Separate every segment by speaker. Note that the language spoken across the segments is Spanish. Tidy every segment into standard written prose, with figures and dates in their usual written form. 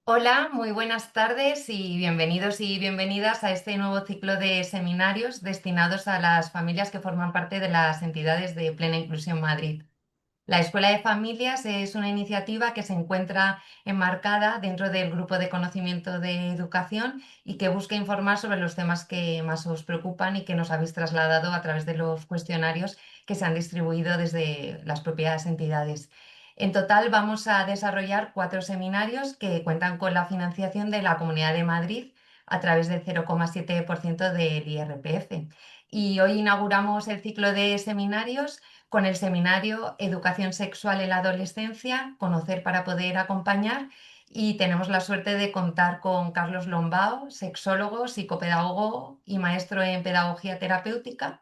Speaker 1: Hola, muy buenas tardes y bienvenidos y bienvenidas a este nuevo ciclo de seminarios destinados a las familias que forman parte de las entidades de Plena Inclusión Madrid. La Escuela de Familias es una iniciativa que se encuentra enmarcada dentro del Grupo de Conocimiento de Educación y que busca informar sobre los temas que más os preocupan y que nos habéis trasladado a través de los cuestionarios que se han distribuido desde las propias entidades. En total vamos a desarrollar 4 seminarios que cuentan con la financiación de la Comunidad de Madrid a través del 0,7% del IRPF. Y hoy inauguramos el ciclo de seminarios con el seminario Educación Sexual en la Adolescencia, Conocer para poder acompañar. Y tenemos la suerte de contar con Carlos Lombao, sexólogo, psicopedagogo y maestro en pedagogía terapéutica.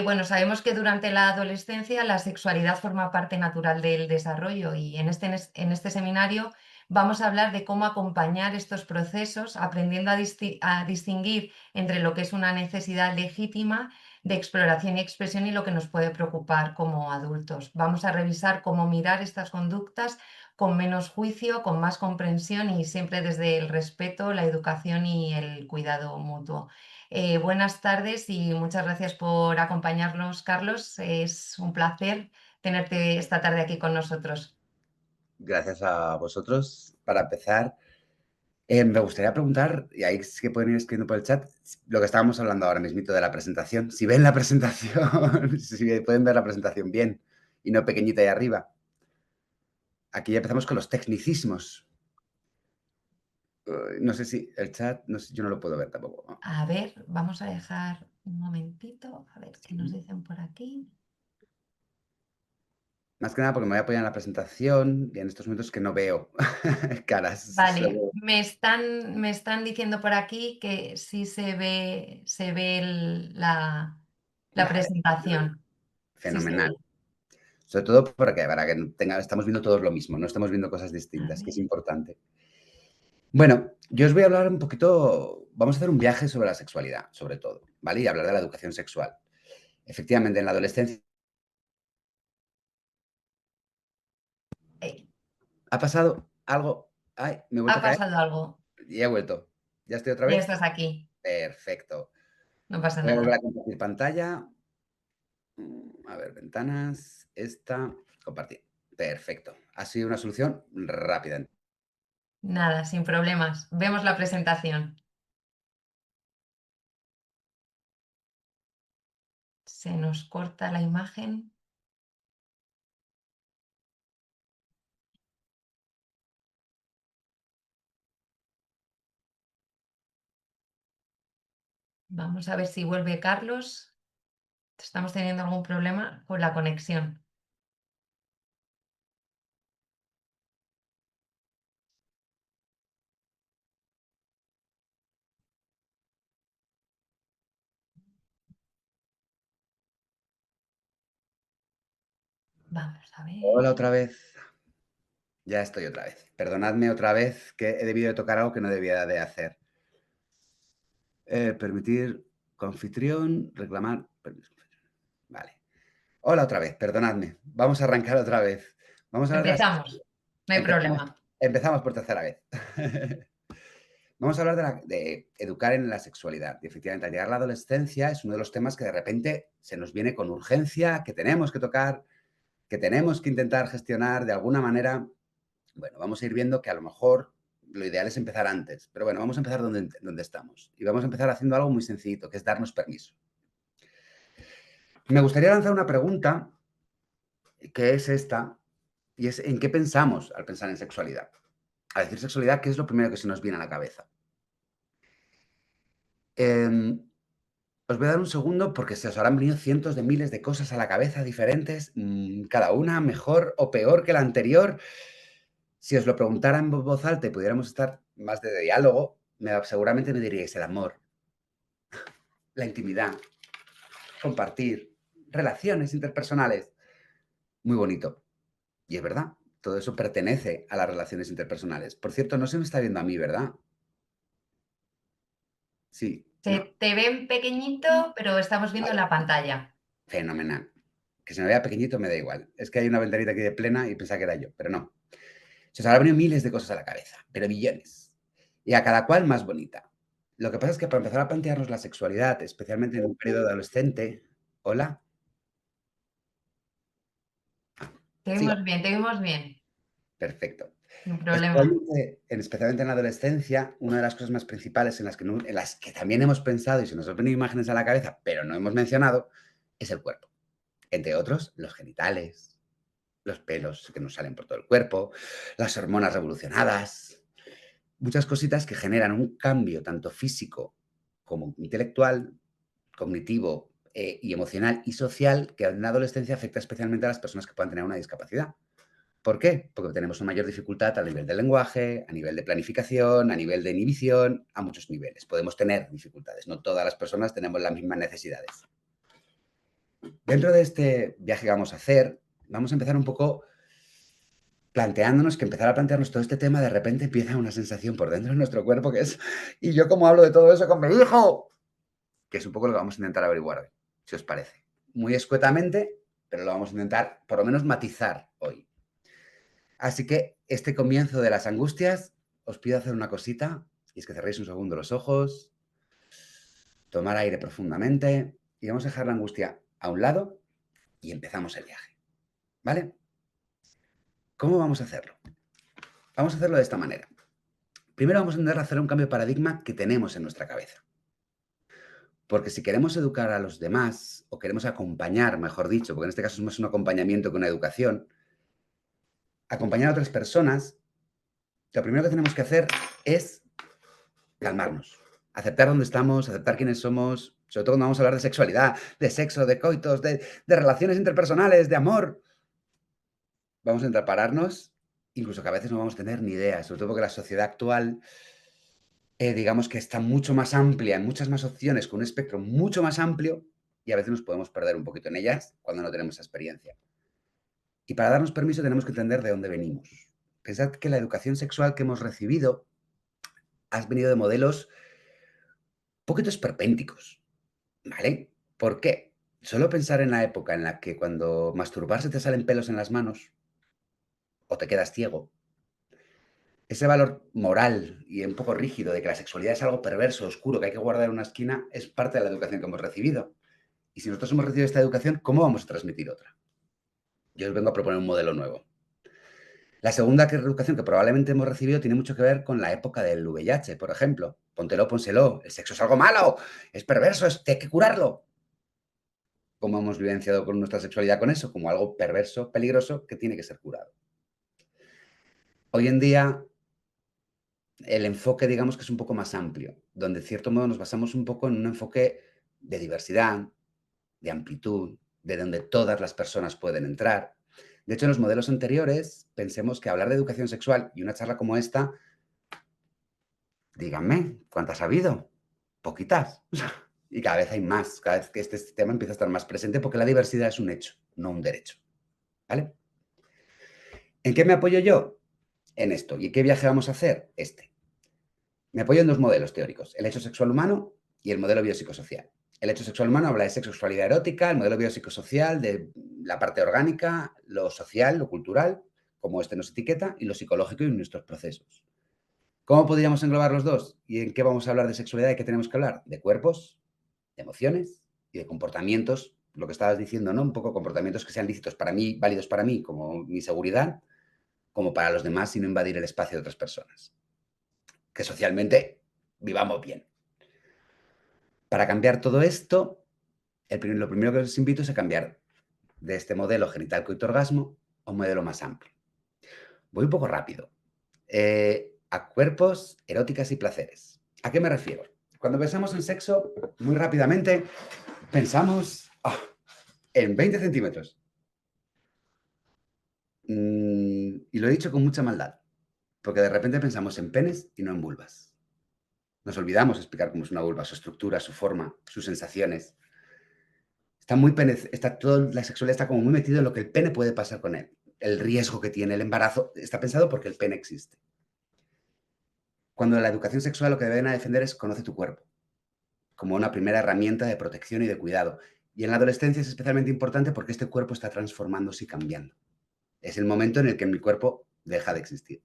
Speaker 1: Bueno, sabemos que durante la adolescencia la sexualidad forma parte natural del desarrollo y en este seminario vamos a hablar de cómo acompañar estos procesos, aprendiendo a distinguir entre lo que es una necesidad legítima de exploración y expresión y lo que nos puede preocupar como adultos. Vamos a revisar cómo mirar estas conductas con menos juicio, con más comprensión y siempre desde el respeto, la educación y el cuidado mutuo. Buenas tardes y muchas gracias por acompañarnos, Carlos. Es un placer tenerte esta tarde aquí con nosotros.
Speaker 2: Gracias a vosotros. Para empezar, me gustaría preguntar, y ahí sí que pueden ir escribiendo por el chat, lo que estábamos hablando ahora mismito de la presentación. Si ven la presentación, si pueden ver la presentación bien y no pequeñita ahí arriba. Aquí ya empezamos con los tecnicismos. No sé si el chat, no sé, yo no lo puedo ver tampoco.
Speaker 1: A ver, vamos a dejar un momentito, a ver qué nos
Speaker 2: Sí.
Speaker 1: dicen por aquí.
Speaker 2: Más que nada porque me voy a apoyar en la presentación y en estos momentos que no veo caras.
Speaker 1: Vale, me están diciendo por aquí que sí se ve la
Speaker 2: Vale,
Speaker 1: presentación. Sí se
Speaker 2: fenomenal.
Speaker 1: ve.
Speaker 2: Sobre todo para que estamos viendo todos lo mismo, no estamos viendo cosas
Speaker 1: A
Speaker 2: distintas, que es
Speaker 1: ver.
Speaker 2: importante. Bueno, yo os voy a hablar un poquito, vamos a hacer un viaje sobre la sexualidad, sobre todo, ¿vale? Y hablar de la educación sexual. Efectivamente, en la adolescencia
Speaker 1: eh,
Speaker 2: ha pasado algo. Ay, me he vuelto
Speaker 1: ha
Speaker 2: a caer
Speaker 1: pasado algo.
Speaker 2: y he vuelto. ¿Ya estoy otra
Speaker 1: Ya
Speaker 2: vez?
Speaker 1: estás aquí.
Speaker 2: Perfecto.
Speaker 1: No pasa
Speaker 2: Voy a volver a
Speaker 1: nada.
Speaker 2: compartir pantalla. A ver, ventanas, esta, compartir. Perfecto. Ha sido una solución rápida.
Speaker 1: Nada, sin problemas. Vemos la presentación. Se nos corta la imagen. Vamos a ver si vuelve Carlos. Estamos teniendo algún problema con la conexión. Vamos a ver.
Speaker 2: Hola otra vez. Ya estoy otra vez. Perdonadme otra vez que he debido de tocar algo que no debía de hacer. Permitir anfitrión, reclamar. Vale. Hola otra vez, perdonadme. Vamos a arrancar otra vez. Vamos a hablar de las.
Speaker 1: Empezamos. No hay
Speaker 2: Empezamos,
Speaker 1: problema.
Speaker 2: empezamos por tercera vez. Vamos a hablar de educar en la sexualidad. Y efectivamente, al llegar a la adolescencia es uno de los temas que de repente se nos viene con urgencia, que tenemos que tocar, que tenemos que intentar gestionar de alguna manera. Bueno, vamos a ir viendo que a lo mejor lo ideal es empezar antes, pero bueno, vamos a empezar donde estamos. Y vamos a empezar haciendo algo muy sencillito, que es darnos permiso. Me gustaría lanzar una pregunta, que es esta, y es ¿en qué pensamos al pensar en sexualidad? Al decir sexualidad, ¿qué es lo primero que se nos viene a la cabeza? Os voy a dar un segundo porque se os habrán venido cientos de miles de cosas a la cabeza diferentes, cada una mejor o peor que la anterior. Si os lo preguntara en voz alta y pudiéramos estar más de diálogo, seguramente me diríais el amor, la intimidad, compartir, relaciones interpersonales. Muy bonito. Y es verdad, todo eso pertenece a las relaciones interpersonales. Por cierto, no se me está viendo a mí, ¿verdad? Sí,
Speaker 1: Se
Speaker 2: no.
Speaker 1: te ven pequeñito, pero estamos viendo en
Speaker 2: Vale,
Speaker 1: la pantalla.
Speaker 2: fenomenal. Que se me vea pequeñito me da igual. Es que hay una ventanita aquí de plena y pensaba que era yo, pero no. Se os habrá venido miles de cosas a la cabeza, pero billones. Y a cada cual más bonita. Lo que pasa es que para empezar a plantearnos la sexualidad, especialmente en un periodo adolescente. Hola, sigo.
Speaker 1: Te oímos bien,
Speaker 2: Perfecto.
Speaker 1: sin problema.
Speaker 2: Especialmente en la adolescencia, una de las cosas más principales en las que, en las que también hemos pensado y se nos han venido imágenes a la cabeza, pero no hemos mencionado, es el cuerpo. Entre otros, los genitales, los pelos que nos salen por todo el cuerpo, las hormonas revolucionadas, muchas cositas que generan un cambio tanto físico como intelectual, cognitivo y emocional y social que en la adolescencia afecta especialmente a las personas que puedan tener una discapacidad. ¿Por qué? Porque tenemos una mayor dificultad a nivel del lenguaje, a nivel de planificación, a nivel de inhibición, a muchos niveles. Podemos tener dificultades, no todas las personas tenemos las mismas necesidades. Dentro de este viaje que vamos a hacer, vamos a empezar un poco planteándonos que empezar a plantearnos todo este tema, de repente empieza una sensación por dentro de nuestro cuerpo que es, ¿y yo cómo hablo de todo eso con mi hijo? Que es un poco lo que vamos a intentar averiguar hoy, si os parece. Muy escuetamente, pero lo vamos a intentar por lo menos matizar hoy. Así que este comienzo de las angustias, os pido hacer una cosita, y es que cerréis un segundo los ojos, tomar aire profundamente, y vamos a dejar la angustia a un lado y empezamos el viaje. ¿Vale? ¿Cómo vamos a hacerlo? Vamos a hacerlo de esta manera. Primero vamos a intentar hacer un cambio de paradigma que tenemos en nuestra cabeza. Porque si queremos educar a los demás, o queremos acompañar, mejor dicho, porque en este caso es más un acompañamiento que una educación, acompañar a otras personas, lo primero que tenemos que hacer es calmarnos, aceptar dónde estamos, aceptar quiénes somos, sobre todo cuando vamos a hablar de sexualidad, de sexo, de coitos, de relaciones interpersonales, de amor. Vamos a intentar pararnos, incluso que a veces no vamos a tener ni idea, sobre todo porque la sociedad actual, digamos que está mucho más amplia, en muchas más opciones, con un espectro mucho más amplio, y a veces nos podemos perder un poquito en ellas cuando no tenemos esa experiencia. Y para darnos permiso tenemos que entender de dónde venimos. Pensad que la educación sexual que hemos recibido ha venido de modelos un poquito esperpénticos, ¿vale? ¿Por qué? Solo pensar en la época en la que cuando masturbarse te salen pelos en las manos o te quedas ciego, ese valor moral y un poco rígido de que la sexualidad es algo perverso, oscuro, que hay que guardar en una esquina, es parte de la educación que hemos recibido. Y si nosotros hemos recibido esta educación, ¿cómo vamos a transmitir otra? Yo os vengo a proponer un modelo nuevo. La segunda educación que probablemente hemos recibido tiene mucho que ver con la época del VIH, por ejemplo. Póntelo, pónselo. El sexo es algo malo, es perverso, hay que curarlo. ¿Cómo hemos vivenciado con nuestra sexualidad con eso? Como algo perverso, peligroso, que tiene que ser curado. Hoy en día, el enfoque, digamos que es un poco más amplio, donde, de cierto modo, nos basamos un poco en un enfoque de diversidad, de amplitud, de donde todas las personas pueden entrar. De hecho, en los modelos anteriores, pensemos que hablar de educación sexual y una charla como esta, díganme, ¿cuántas ha habido? Poquitas. Y cada vez hay más, cada vez que este tema empieza a estar más presente, porque la diversidad es un hecho, no un derecho. ¿Vale? ¿En qué me apoyo yo? En esto. ¿Y qué viaje vamos a hacer? Este. Me apoyo en dos modelos teóricos, el hecho sexual humano y el modelo biopsicosocial. El hecho sexual humano habla de sexualidad erótica, el modelo biopsicosocial de la parte orgánica, lo social, lo cultural, como este nos etiqueta, y lo psicológico y nuestros procesos. ¿Cómo podríamos englobar los dos? ¿Y en qué vamos a hablar de sexualidad y qué tenemos que hablar? De cuerpos, de emociones y de comportamientos, lo que estabas diciendo, ¿no? Un poco comportamientos que sean lícitos para mí, válidos para mí, como mi seguridad, como para los demás y no invadir el espacio de otras personas. Que socialmente vivamos bien. Para cambiar todo esto, lo primero que os invito es a cambiar de este modelo genital coito orgasmo a un modelo más amplio. Voy un poco rápido. A cuerpos, eróticas y placeres. ¿A qué me refiero? Cuando pensamos en sexo, muy rápidamente pensamos en 20 centímetros. Y lo he dicho con mucha maldad, porque de repente pensamos en penes y no en vulvas. Nos olvidamos de explicar cómo es una vulva, su estructura, su forma, sus sensaciones. Toda la sexualidad está como muy metido en lo que el pene puede pasar con él. El riesgo que tiene el embarazo está pensado porque el pene existe. Cuando la educación sexual lo que deben defender es conoce tu cuerpo, como una primera herramienta de protección y de cuidado. Y en la adolescencia es especialmente importante porque este cuerpo está transformándose y cambiando. Es el momento en el que mi cuerpo deja de existir.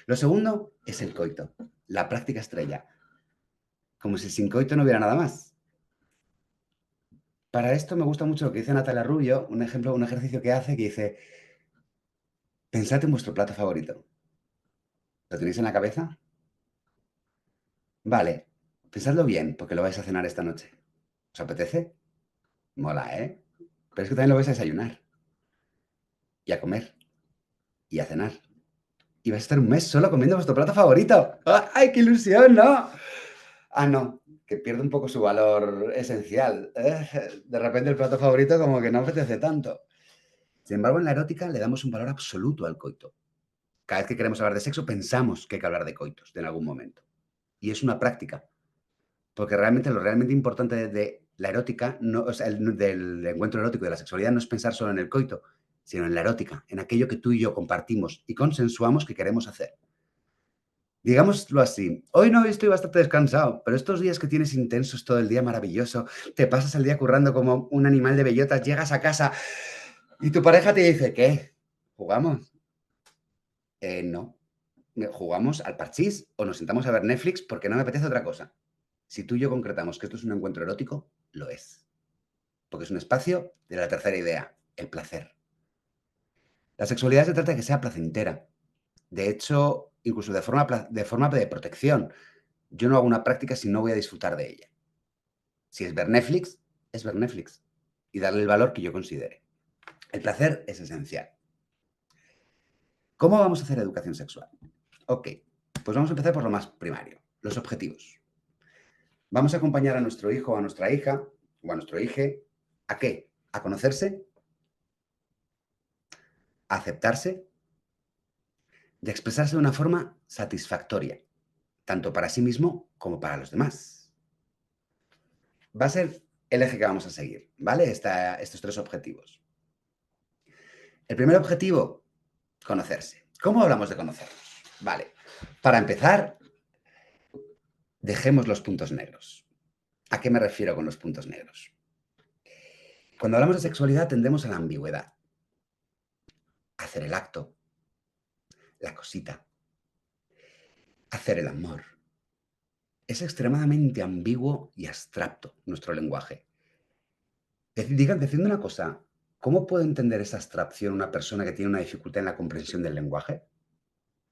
Speaker 2: Lo segundo es el coito, la práctica estrella, como si sin coito no hubiera nada más. Para esto me gusta mucho lo que dice Natalia Rubio, un ejemplo, un ejercicio que hace que dice, pensad en vuestro plato favorito. ¿Lo tenéis en la cabeza? Vale, pensadlo bien, porque lo vais a cenar esta noche. ¿Os apetece? Mola, ¿eh? Pero es que también lo vais a desayunar, y a comer, y a cenar. Y vais a estar un mes solo comiendo vuestro plato favorito. ¡Ay, qué ilusión, ¿no? Ah, no, que pierde un poco su valor esencial. De repente el plato favorito como que no apetece tanto. Sin embargo, en la erótica le damos un valor absoluto al coito. Cada vez que queremos hablar de sexo pensamos que hay que hablar de coitos en algún momento. Y es una práctica. Porque realmente lo realmente importante de la erótica, no, o sea, del encuentro erótico y de la sexualidad no es pensar solo en el coito, sino en la erótica, en aquello que tú y yo compartimos y consensuamos que queremos hacer. Digámoslo así, hoy no estoy bastante descansado, pero estos días que tienes intensos todo el día maravilloso, te pasas el día currando como un animal de bellotas, llegas a casa y tu pareja te dice, ¿qué? ¿Jugamos? No. ¿Jugamos al parchís o nos sentamos a ver Netflix porque no me apetece otra cosa? Si tú y yo concretamos que esto es un encuentro erótico, lo es. Porque es un espacio de la tercera idea, el placer. La sexualidad se trata de que sea placentera. De hecho, incluso de forma de protección. Yo no hago una práctica si no voy a disfrutar de ella. Si es ver Netflix, es ver Netflix. Y darle el valor que yo considere. El placer es esencial. ¿Cómo vamos a hacer educación sexual? Ok, pues vamos a empezar por lo más primario, los objetivos. Vamos a acompañar a nuestro hijo o a nuestra hija o a nuestro hijo. ¿A qué? A conocerse, a aceptarse y a expresarse de una forma satisfactoria, tanto para sí mismo como para los demás. Va a ser el eje que vamos a seguir, ¿vale? Estos tres objetivos. El primer objetivo, conocerse. ¿Cómo hablamos de conocernos? Vale, para empezar, dejemos los puntos negros. ¿A qué me refiero con los puntos negros? Cuando hablamos de sexualidad tendemos a la ambigüedad. Hacer el acto, la cosita, hacer el amor. Es extremadamente ambiguo y abstracto nuestro lenguaje. Diciendo una cosa, ¿cómo puede entender esa abstracción una persona que tiene una dificultad en la comprensión del lenguaje?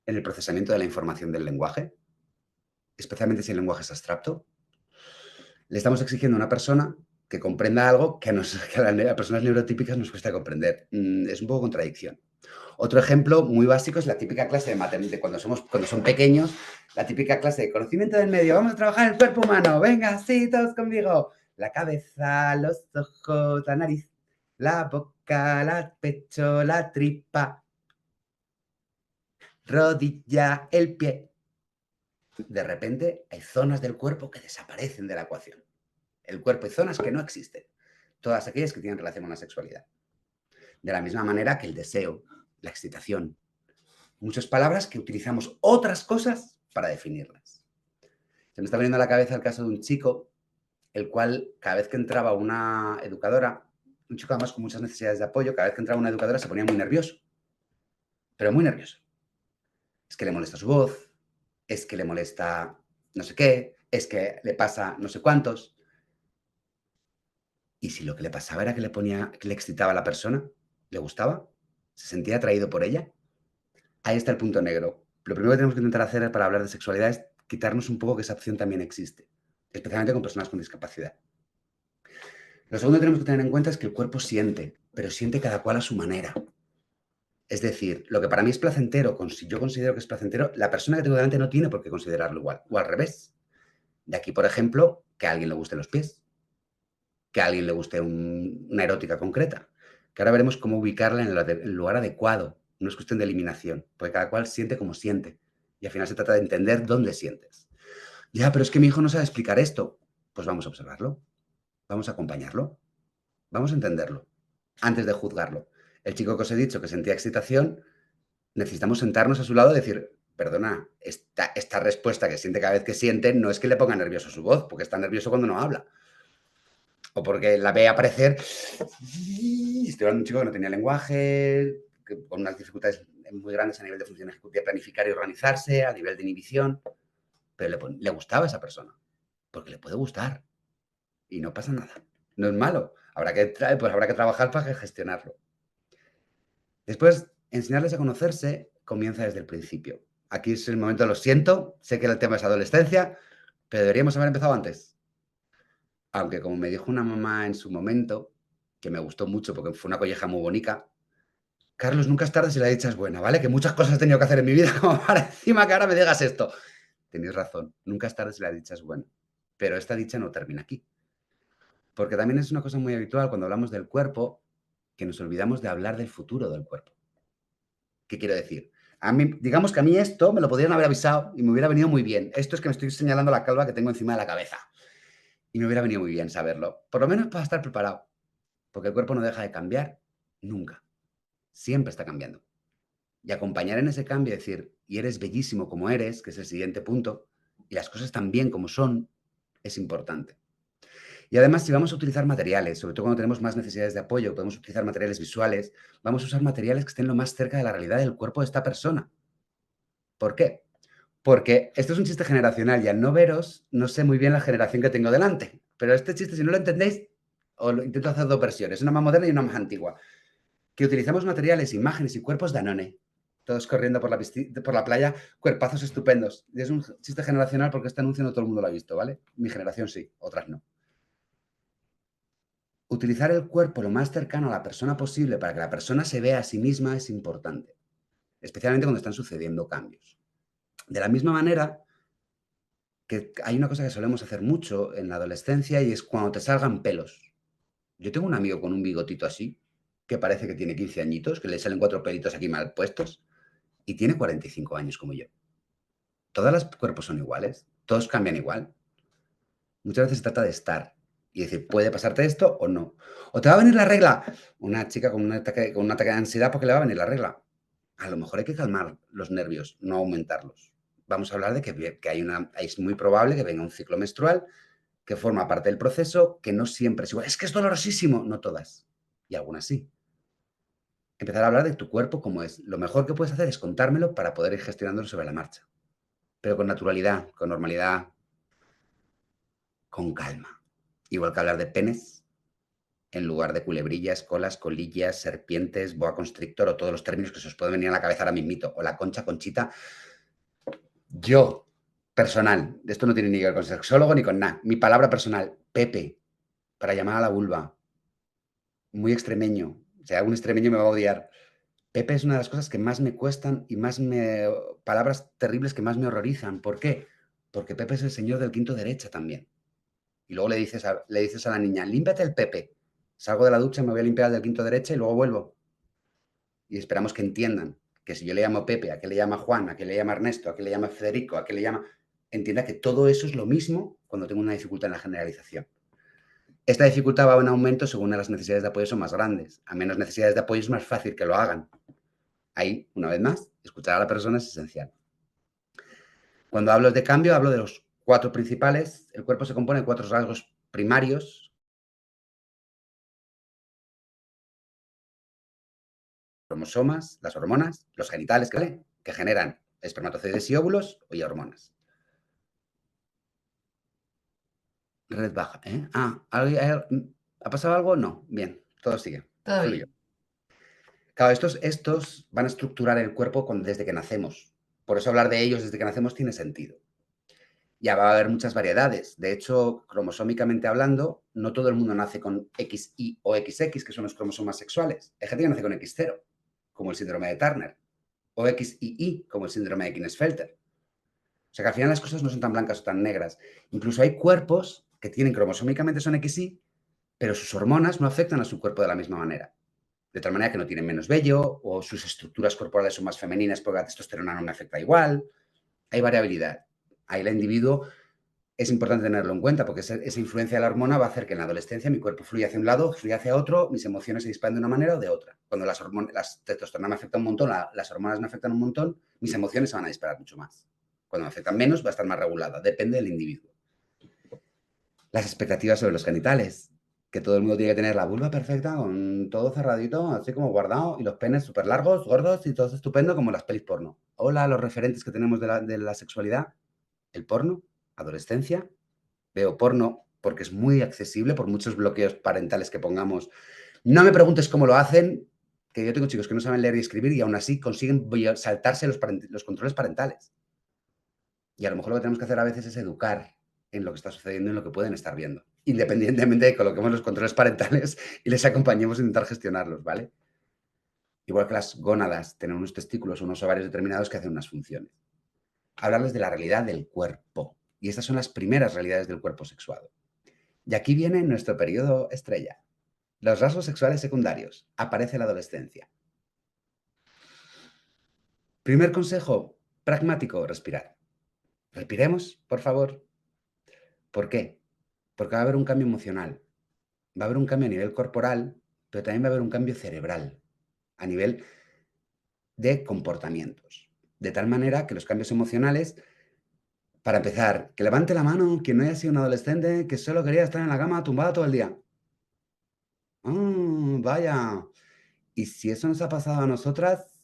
Speaker 2: ¿En el procesamiento de la información del lenguaje? Especialmente si el lenguaje es abstracto. Le estamos exigiendo a una persona que comprenda algo que a las personas neurotípicas nos cuesta comprender. Es un poco contradicción. Otro ejemplo muy básico es la típica clase de matemáticas, cuando son pequeños, la típica clase de conocimiento del medio. Vamos a trabajar el cuerpo humano. Venga, sí, todos conmigo. La cabeza, los ojos, la nariz, la boca, el pecho, la tripa, rodilla, el pie. De repente hay zonas del cuerpo que desaparecen de la ecuación. El cuerpo y zonas que no existen. Todas aquellas que tienen relación con la sexualidad. De la misma manera que el deseo, la excitación. Muchas palabras que utilizamos otras cosas para definirlas. Se me está viniendo a la cabeza el caso de un chico, el cual cada vez que entraba una educadora, un chico además con muchas necesidades de apoyo, cada vez que entraba una educadora se ponía muy nervioso, pero muy nervioso. Es que le molesta su voz, es que le molesta no sé qué, es que le pasa no sé cuántos. Y si lo que le pasaba era que le excitaba a la persona, le gustaba, se sentía atraído por ella, ahí está el punto negro. Lo primero que tenemos que intentar hacer para hablar de sexualidad es quitarnos un poco que esa opción también existe, especialmente con personas con discapacidad. Lo segundo que tenemos que tener en cuenta es que el cuerpo siente, pero siente cada cual a su manera. Es decir, lo que para mí es placentero, si yo considero que es placentero, la persona que tengo delante no tiene por qué considerarlo igual, o al revés. De aquí, por ejemplo, que a alguien le gusten los pies, que a alguien le guste una erótica concreta, que ahora veremos cómo ubicarla en el lugar adecuado. No es cuestión de eliminación, porque cada cual siente como siente. Y al final se trata de entender dónde sientes. Ya, pero es que mi hijo no sabe explicar esto. Pues vamos a observarlo, vamos a acompañarlo, vamos a entenderlo, antes de juzgarlo. El chico que os he dicho que sentía excitación, necesitamos sentarnos a su lado y decir, perdona, esta respuesta que siente cada vez que siente no es que le ponga nervioso su voz, porque está nervioso cuando no habla. O porque la ve aparecer. Estoy hablando de un chico que no tenía lenguaje, con unas dificultades muy grandes a nivel de función ejecutiva, planificar y organizarse, a nivel de inhibición, pero le gustaba a esa persona, porque le puede gustar y no pasa nada. No es malo. Pues habrá que trabajar para gestionarlo. Después, enseñarles a conocerse comienza desde el principio. Aquí es el momento, lo siento, sé que el tema es adolescencia, pero deberíamos haber empezado antes. Aunque como me dijo una mamá en su momento, que me gustó mucho porque fue una colleja muy bonita, Carlos, nunca es tarde si la dicha es buena, ¿vale? Que muchas cosas he tenido que hacer en mi vida como para encima que ahora me digas esto. Tenéis razón, nunca es tarde si la dicha es buena. Pero esta dicha no termina aquí. Porque también es una cosa muy habitual cuando hablamos del cuerpo, que nos olvidamos de hablar del futuro del cuerpo. ¿Qué quiero decir? A mí, digamos que a mí esto me lo podrían haber avisado y me hubiera venido muy bien. Esto es que me estoy señalando la calva que tengo encima de la cabeza. Y me hubiera venido muy bien saberlo. Por lo menos para estar preparado. Porque el cuerpo no deja de cambiar nunca. Siempre está cambiando. Y acompañar en ese cambio y decir, y eres bellísimo como eres, que es el siguiente punto, y las cosas tan bien como son, es importante. Y además, si vamos a utilizar materiales, sobre todo cuando tenemos más necesidades de apoyo, podemos utilizar materiales visuales, vamos a usar materiales que estén lo más cerca de la realidad del cuerpo de esta persona. ¿Por qué? Porque esto es un chiste generacional y al no veros, no sé muy bien la generación que tengo delante. Pero este chiste, si no lo entendéis, os lo intento hacer dos versiones, una más moderna y una más antigua. Que utilizamos materiales, imágenes y cuerpos Danone. Todos corriendo por la playa, cuerpazos estupendos. Y es un chiste generacional porque este anuncio no todo el mundo lo ha visto, ¿vale? Mi generación sí, otras no. Utilizar el cuerpo lo más cercano a la persona posible para que la persona se vea a sí misma es importante, especialmente cuando están sucediendo cambios. De la misma manera que hay una cosa que solemos hacer mucho en la adolescencia y es cuando te salgan pelos. Yo tengo un amigo con un bigotito así, que parece que tiene 15 añitos, que le salen 4 pelitos aquí mal puestos, y tiene 45 años como yo. Todos los cuerpos son iguales, todos cambian igual. Muchas veces se trata de estar y decir, ¿puede pasarte esto o no? ¿O te va a venir la regla? Una chica con un ataque de ansiedad porque le va a venir la regla. A lo mejor hay que calmar los nervios, no aumentarlos. Vamos a hablar de que es muy probable que venga un ciclo menstrual que forma parte del proceso, que no siempre es igual. Es que es dolorosísimo. No todas. Y algunas sí. Empezar a hablar de tu cuerpo como es. Lo mejor que puedes hacer es contármelo para poder ir gestionándolo sobre la marcha. Pero con naturalidad, con normalidad, con calma. Igual que hablar de penes, en lugar de culebrillas, colas, colillas, serpientes, boa constrictor o todos los términos que se os pueden venir a la cabeza ahora mismito. O la concha, conchita. Yo, personal, esto no tiene ni que ver con sexólogo ni con nada. Mi palabra personal, Pepe, para llamar a la vulva. Muy extremeño. O sea, un extremeño me va a odiar. Pepe es una de las cosas que más me cuestan y palabras terribles que más me horrorizan. ¿Por qué? Porque Pepe es el señor del quinto derecha también. Y luego le dices a la niña, límpiate el Pepe. Salgo de la ducha, me voy a limpiar el del quinto derecha y luego vuelvo. Y esperamos que entiendan que si yo le llamo Pepe, a qué le llama Juan, a qué le llama Ernesto, a qué le llama Federico, a qué le llama... Entienda que todo eso es lo mismo cuando tengo una dificultad en la generalización. Esta dificultad va en aumento según las necesidades de apoyo son más grandes. A menos necesidades de apoyo es más fácil que lo hagan. Ahí, una vez más, escuchar a la persona es esencial. Cuando hablo de cambio, hablo de los 4 principales. El cuerpo se compone de 4 rasgos primarios: cromosomas, las hormonas, los genitales que generan espermatozoides y óvulos y hormonas. Red baja, ¿eh? ¿Ha pasado algo? No. Bien, todo sigue.
Speaker 1: Todo
Speaker 2: Fluyo.
Speaker 1: bien.
Speaker 2: Claro, estos van a estructurar el cuerpo desde que nacemos. Por eso hablar de ellos desde que nacemos tiene sentido. Ya va a haber muchas variedades. De hecho, cromosómicamente hablando, no todo el mundo nace con XY o XX, que son los cromosomas sexuales. Hay gente que nace con X0, como el síndrome de Turner, o XYY, como el síndrome de Klinefelter. O sea que al final las cosas no son tan blancas o tan negras. Incluso hay cuerpos que tienen cromosómicamente son XY, pero sus hormonas no afectan a su cuerpo de la misma manera. De tal manera que no tienen menos vello o sus estructuras corporales son más femeninas porque la testosterona no me afecta igual. Hay variabilidad. Ahí el individuo es importante tenerlo en cuenta porque esa influencia de la hormona va a hacer que en la adolescencia mi cuerpo fluya hacia un lado, fluya hacia otro, mis emociones se disparen de una manera o de otra. Cuando las testosterona me afectan un montón, las hormonas me afectan un montón, mis emociones se van a disparar mucho más. Cuando me afectan menos, va a estar más regulada. Depende del individuo. Las expectativas sobre los genitales. que todo el mundo tiene que tener la vulva perfecta, con todo cerradito, así como guardado, y los penes súper largos, gordos y todo estupendo, como las pelis porno. Hola, los referentes que tenemos de la sexualidad, el porno, adolescencia. Veo porno porque es muy accesible por muchos bloqueos parentales que pongamos. No me preguntes cómo lo hacen, que yo tengo chicos que no saben leer y escribir y aún así consiguen saltarse los controles parentales. Y a lo mejor lo que tenemos que hacer a veces es educar en lo que está sucediendo y en lo que pueden estar viendo, independientemente de que coloquemos los controles parentales y les acompañemos a intentar gestionarlos, ¿vale? Igual que las gónadas tienen unos testículos o unos ovarios determinados que hacen unas funciones. Hablarles de la realidad del cuerpo. Y estas son las primeras realidades del cuerpo sexuado. Y aquí viene nuestro periodo estrella. Los rasgos sexuales secundarios. Aparece la adolescencia. Primer consejo pragmático, respirar. Respiremos, por favor. ¿Por qué? Porque va a haber un cambio emocional. Va a haber un cambio a nivel corporal, pero también va a haber un cambio cerebral, a nivel de comportamientos. De tal manera que los cambios emocionales, para empezar, que levante la mano quien no haya sido un adolescente que solo quería estar en la cama tumbado todo el día. Vaya. Y si eso nos ha pasado a nosotras,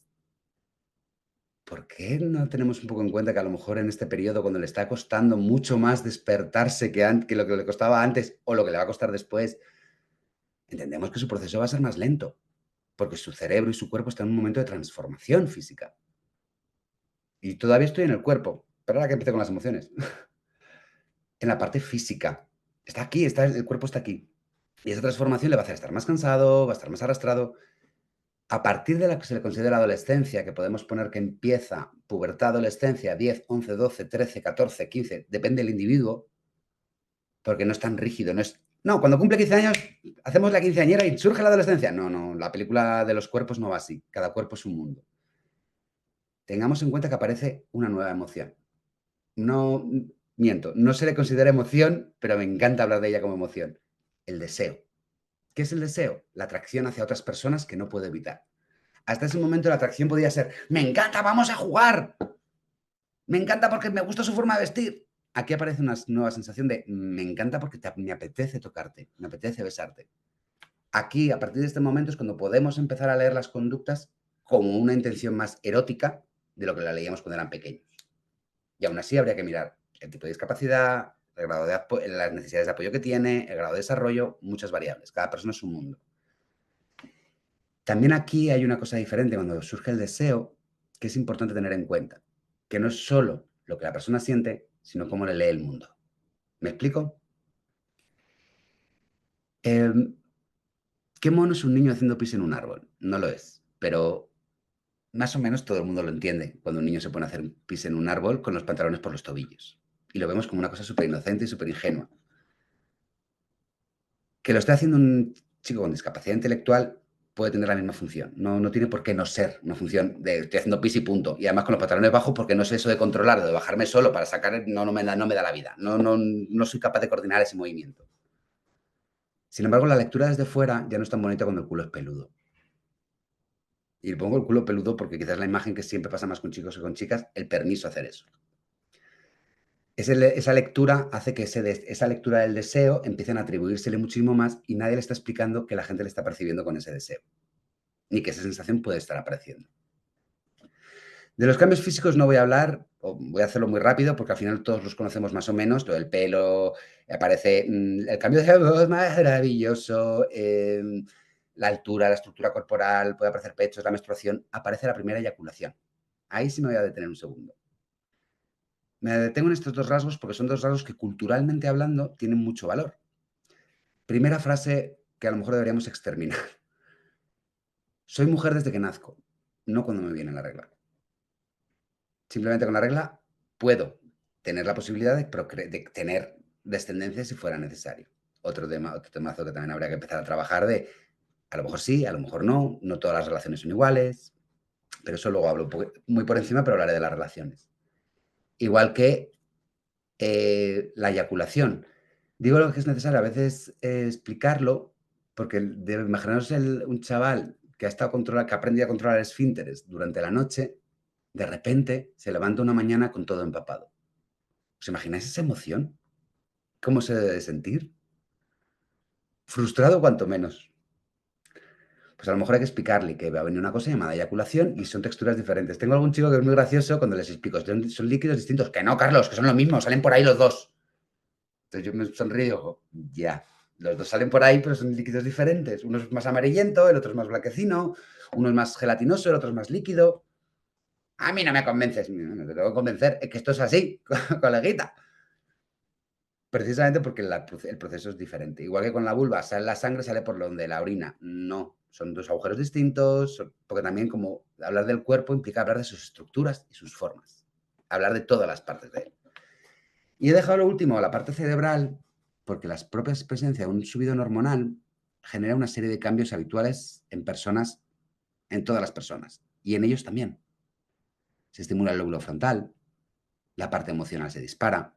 Speaker 2: ¿por qué no tenemos un poco en cuenta que a lo mejor en este periodo, cuando le está costando mucho más despertarse que lo que le costaba antes o lo que le va a costar después, entendemos que su proceso va a ser más lento, porque su cerebro y su cuerpo están en un momento de transformación física? Y todavía estoy en el cuerpo, pero ahora que empecé con las emociones, en la parte física. Está aquí, el cuerpo está aquí. Y esa transformación le va a hacer estar más cansado, va a estar más arrastrado. A partir de la que se le considera adolescencia, que podemos poner que empieza pubertad, adolescencia, 10, 11, 12, 13, 14, 15, depende del individuo, porque no es tan rígido, no es... No, cuando cumple 15 años hacemos la quinceañera y surge la adolescencia. No, no, la película de los cuerpos no va así, cada cuerpo es un mundo. Tengamos en cuenta que aparece una nueva emoción. No, miento, no se le considera emoción, pero me encanta hablar de ella como emoción. El deseo. ¿Qué es el deseo? La atracción hacia otras personas que no puedo evitar. Hasta ese momento la atracción podía ser, me encanta, vamos a jugar. Me encanta porque me gusta su forma de vestir. Aquí aparece una nueva sensación de, me encanta porque me apetece tocarte, me apetece besarte. Aquí, a partir de este momento, es cuando podemos empezar a leer las conductas como una intención más erótica de lo que la leíamos cuando eran pequeños. Y aún así habría que mirar el tipo de discapacidad, el grado de las necesidades de apoyo que tiene, el grado de desarrollo, muchas variables. Cada persona es un mundo. También aquí hay una cosa diferente cuando surge el deseo, que es importante tener en cuenta, que no es solo lo que la persona siente, sino cómo le lee el mundo. ¿Me explico? ¿Qué mono es un niño haciendo pis en un árbol? No lo es, pero más o menos todo el mundo lo entiende cuando un niño se pone a hacer pis en un árbol con los pantalones por los tobillos. Y lo vemos como una cosa súper inocente y súper ingenua. Que lo esté haciendo un chico con discapacidad intelectual puede tener la misma función. No, no tiene por qué no ser una función de estoy haciendo pis y punto. Y además con los pantalones bajos porque no es eso de controlar, de bajarme solo para sacar, no, no me da la vida. No, no, no soy capaz de coordinar ese movimiento. Sin embargo, la lectura desde fuera ya no es tan bonita cuando el culo es peludo. Y pongo el culo peludo porque quizás la imagen que siempre pasa más con chicos que con chicas, el permiso a hacer eso. Esa lectura hace que esa lectura del deseo empiecen a atribuírsele muchísimo más y nadie le está explicando que la gente le está percibiendo con ese deseo, ni que esa sensación puede estar apareciendo. De los cambios físicos no voy a hablar, o voy a hacerlo muy rápido porque al final todos los conocemos más o menos, lo del pelo, aparece el cambio de voz maravilloso, la altura, la estructura corporal, puede aparecer pechos, la menstruación, aparece la primera eyaculación. Ahí sí me voy a detener un segundo. Me detengo en estos dos rasgos porque son dos rasgos que culturalmente hablando tienen mucho valor. Primera frase que a lo mejor deberíamos exterminar. Soy mujer desde que nazco, no cuando me viene la regla. Simplemente con la regla puedo tener la posibilidad de tener descendencia si fuera necesario. Otro temazo que también habría que empezar a trabajar de, a lo mejor sí, a lo mejor no, no todas las relaciones son iguales, pero eso luego hablo muy por encima, pero hablaré de las relaciones. Igual que la eyaculación. Digo lo que es necesario a veces explicarlo, porque imaginaros un chaval que ha estado que ha aprendido a controlar esfínteres durante la noche, de repente se levanta una mañana con todo empapado. ¿Os imagináis esa emoción? ¿Cómo se debe de sentir? frustrado cuanto menos. Pues a lo mejor hay que explicarle que va a venir una cosa llamada eyaculación y son texturas diferentes. Tengo algún chico que es muy gracioso cuando les explico, son líquidos distintos. Que no, Carlos, que son lo mismo, salen por ahí los dos. Entonces yo me sonrío y digo, ya, los dos salen por ahí, pero son líquidos diferentes. Uno es más amarillento, el otro es más blanquecino, uno es más gelatinoso, el otro es más líquido. A mí no me convences, no te tengo que convencer, es que esto es así, coleguita. Precisamente porque el proceso es diferente. Igual que con la vulva, sale la sangre, sale por donde la orina. No, son dos agujeros distintos, porque también como hablar del cuerpo implica hablar de sus estructuras y sus formas. Hablar de todas las partes de él. Y he dejado lo último, la parte cerebral, porque la propia presencia de un subidón hormonal genera una serie de cambios habituales en personas, en todas las personas, y en ellos también. Se estimula el lóbulo frontal, la parte emocional se dispara,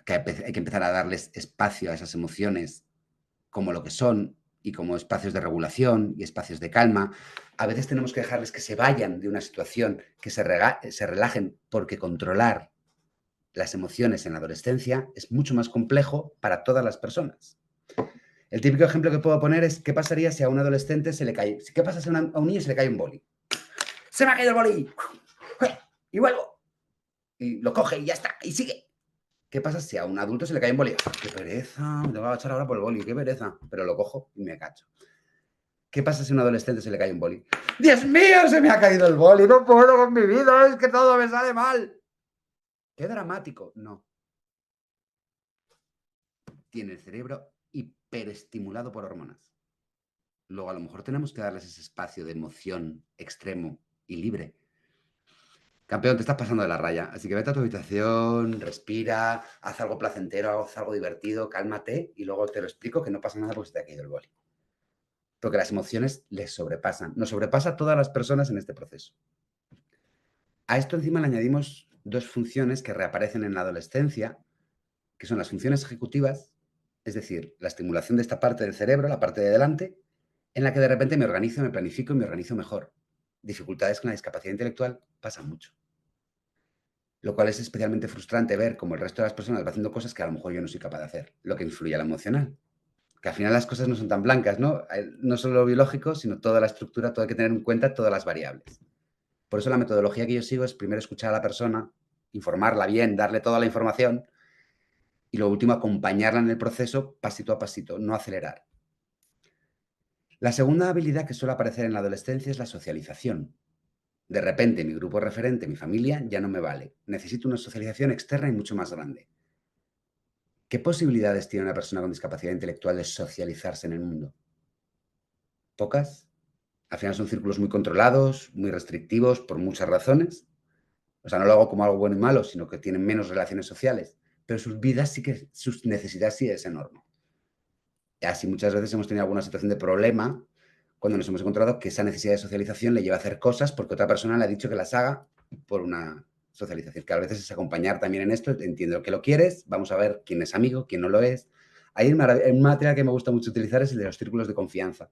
Speaker 2: que hay que empezar a darles espacio a esas emociones como lo que son y como espacios de regulación y espacios de calma. A veces tenemos que dejarles que se vayan de una situación, que se relajen, porque controlar las emociones en la adolescencia es mucho más complejo para todas las personas. El típico ejemplo que puedo poner es qué pasaría si a un adolescente se le cae, qué pasa si a un niño se le cae un boli. Se me ha caído el boli y vuelvo y lo coge y ya está y sigue. ¿Qué pasa si a un adulto se le cae un boli? ¡Qué pereza! Me tengo que agachar ahora por el boli, qué pereza. Pero lo cojo y me cacho. ¿Qué pasa si a un adolescente se le cae un boli? ¡Dios mío, se me ha caído el boli! ¡No puedo con mi vida! ¡Es que todo me sale mal! ¡Qué dramático! No. Tiene el cerebro hiperestimulado por hormonas. Luego a lo mejor tenemos que darles ese espacio de emoción extremo y libre. Campeón, te estás pasando de la raya, así que vete a tu habitación, respira, haz algo placentero, haz algo divertido, cálmate y luego te lo explico que no pasa nada porque se te ha caído el boli. Porque las emociones les sobrepasan, nos sobrepasa a todas las personas en este proceso. A esto encima le añadimos dos funciones que reaparecen en la adolescencia, que son las funciones ejecutivas, es decir, la estimulación de esta parte del cerebro, la parte de delante, en la que de repente me organizo, me planifico y me organizo mejor. Dificultades con la discapacidad intelectual pasan mucho. Lo cual es especialmente frustrante ver cómo el resto de las personas va haciendo cosas que a lo mejor yo no soy capaz de hacer, lo que influye a la emocional. Que al final las cosas no son tan blancas, ¿no? No solo lo biológico, sino toda la estructura, todo hay que tener en cuenta todas las variables. Por eso la metodología que yo sigo es primero escuchar a la persona, informarla bien, darle toda la información y lo último, acompañarla en el proceso pasito a pasito, no acelerar. La segunda habilidad que suele aparecer en la adolescencia es la socialización. De repente, mi grupo referente, mi familia, ya no me vale. Necesito una socialización externa y mucho más grande. ¿Qué posibilidades tiene una persona con discapacidad intelectual de socializarse en el mundo? ¿Pocas? Al final son círculos muy controlados, muy restrictivos por muchas razones. O sea, no lo hago como algo bueno y malo, sino que tienen menos relaciones sociales. Pero sus vidas sí que, sus necesidades sí es enorme. Y así muchas veces hemos tenido alguna situación de problema cuando nos hemos encontrado que esa necesidad de socialización le lleva a hacer cosas porque otra persona le ha dicho que las haga por una socialización. Que a veces es acompañar también en esto, entiendo que lo quieres, vamos a ver quién es amigo, quién no lo es. Hay un material que me gusta mucho utilizar es el de los círculos de confianza,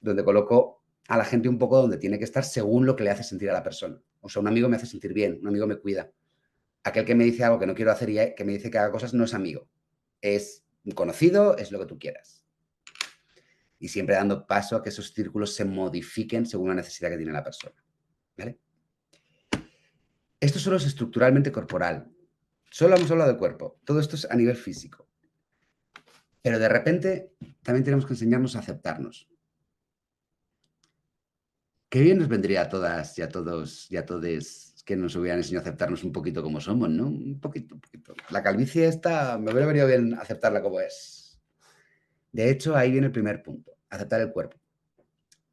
Speaker 2: donde coloco a la gente un poco donde tiene que estar según lo que le hace sentir a la persona. O sea, un amigo me hace sentir bien, un amigo me cuida. Aquel que me dice algo que no quiero hacer y que me dice que haga cosas no es amigo. Es un conocido, es lo que tú quieras. Y siempre dando paso a que esos círculos se modifiquen según la necesidad que tiene la persona. ¿Vale? Esto solo es estructuralmente corporal. Solo hemos hablado del cuerpo. Todo esto es a nivel físico. Pero de repente también tenemos que enseñarnos a aceptarnos. Qué bien nos vendría a todas y a todos y a todes que nos hubieran enseñado a aceptarnos un poquito como somos, ¿no? Un poquito, un poquito. La calvicie esta me hubiera venido bien aceptarla como es. De hecho, ahí viene el primer punto, aceptar el cuerpo.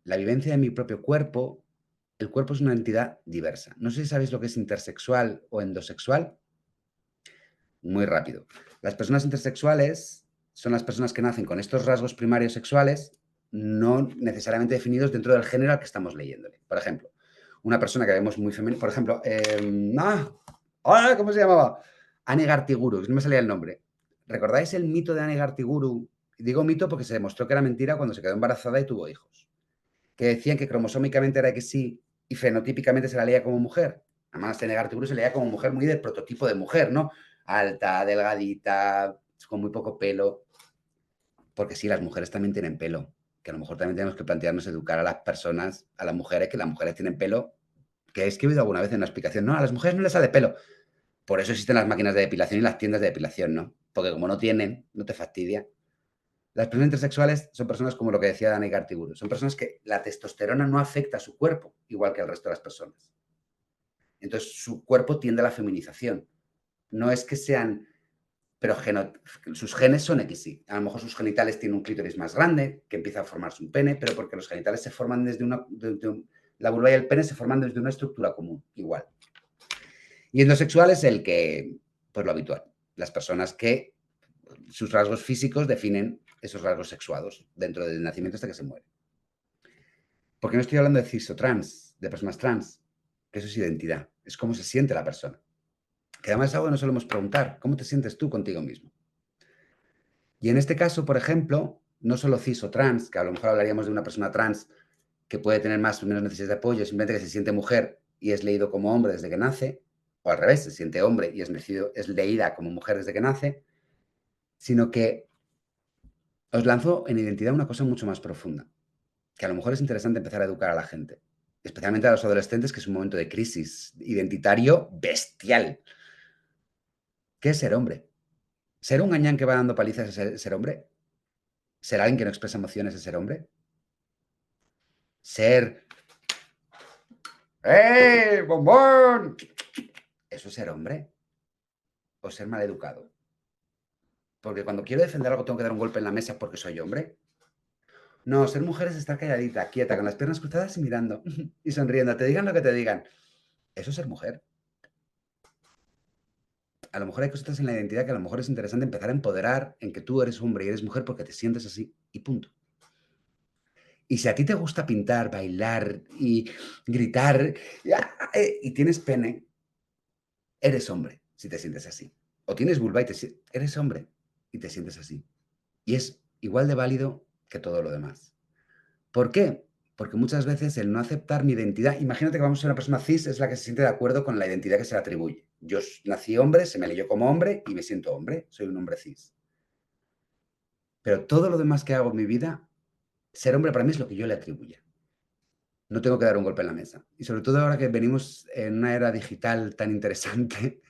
Speaker 2: La vivencia de mi propio cuerpo, el cuerpo es una entidad diversa. No sé si sabéis lo que es intersexual o endosexual. Muy rápido. Las personas intersexuales son las personas que nacen con estos rasgos primarios sexuales no necesariamente definidos dentro del género al que estamos leyéndole. Por ejemplo, una persona que vemos muy femenina, por ejemplo, ¿cómo se llamaba? Ane Gartiguru, no me salía el nombre. ¿Recordáis el mito de Ane Gartiguru? Digo mito porque se demostró que era mentira cuando se quedó embarazada y tuvo hijos. Que decían que cromosómicamente era que sí y fenotípicamente se la leía como mujer. Además, Ane Gartiguru se leía como mujer muy del prototipo de mujer, ¿no? Alta, delgadita, con muy poco pelo. Porque sí, las mujeres también tienen pelo, que a lo mejor también tenemos que plantearnos educar a las personas, a las mujeres, que las mujeres tienen pelo, que he escrito alguna vez en una explicación, no, a las mujeres no les sale pelo. Por eso existen las máquinas de depilación y las tiendas de depilación, ¿no? Porque como no tienen, no te fastidia. Las personas intersexuales son personas como lo que decía Dani Gartiburu, son personas que la testosterona no afecta a su cuerpo, igual que al resto de las personas. Entonces su cuerpo tiende a la feminización. No es que sean, pero sus genes son XY. A lo mejor sus genitales tienen un clítoris más grande, que empieza a formarse un pene, pero porque los genitales se forman desde la vulva y el pene se forman desde una estructura común, igual. Y endosexual es el que, pues lo habitual, las personas que sus rasgos físicos definen esos rasgos sexuados dentro del nacimiento hasta que se muere. Porque no estoy hablando de cis o trans, de personas trans, que eso es identidad, es cómo se siente la persona. Que además es algo que no solemos preguntar, ¿cómo te sientes tú contigo mismo? Y en este caso, por ejemplo, no solo cis o trans, que a lo mejor hablaríamos de una persona trans que puede tener más o menos necesidades de apoyo, simplemente que se siente mujer y es leído como hombre desde que nace, o al revés, se siente hombre y es leída como mujer desde que nace, sino que os lanzo en identidad una cosa mucho más profunda, que a lo mejor es interesante empezar a educar a la gente, especialmente a los adolescentes, que es un momento de crisis identitario bestial. ¿Qué es ser hombre? ¿Ser un gañán que va dando palizas es ser hombre? ¿Ser alguien que no expresa emociones es ser hombre? ¿Ser ¡eh, bombón! ¿Eso es ser hombre? ¿O ser mal educado? Porque cuando quiero defender algo tengo que dar un golpe en la mesa porque soy hombre. No, ser mujer es estar calladita, quieta, con las piernas cruzadas y mirando y sonriendo. Te digan lo que te digan. Eso es ser mujer. A lo mejor hay cosas en la identidad que a lo mejor es interesante empezar a empoderar en que tú eres hombre y eres mujer porque te sientes así y punto. Y si a ti te gusta pintar, bailar y gritar y tienes pene, eres hombre si te sientes así. O tienes vulva y eres hombre y te sientes así. Y es igual de válido que todo lo demás. ¿Por qué? Porque muchas veces el no aceptar mi identidad, imagínate que vamos a ser una persona cis, es la que se siente de acuerdo con la identidad que se le atribuye. Yo nací hombre, se me leyó como hombre y me siento hombre, soy un hombre cis. Pero todo lo demás que hago en mi vida, ser hombre para mí es lo que yo le atribuya. No tengo que dar un golpe en la mesa. Y sobre todo ahora que venimos en una era digital tan interesante,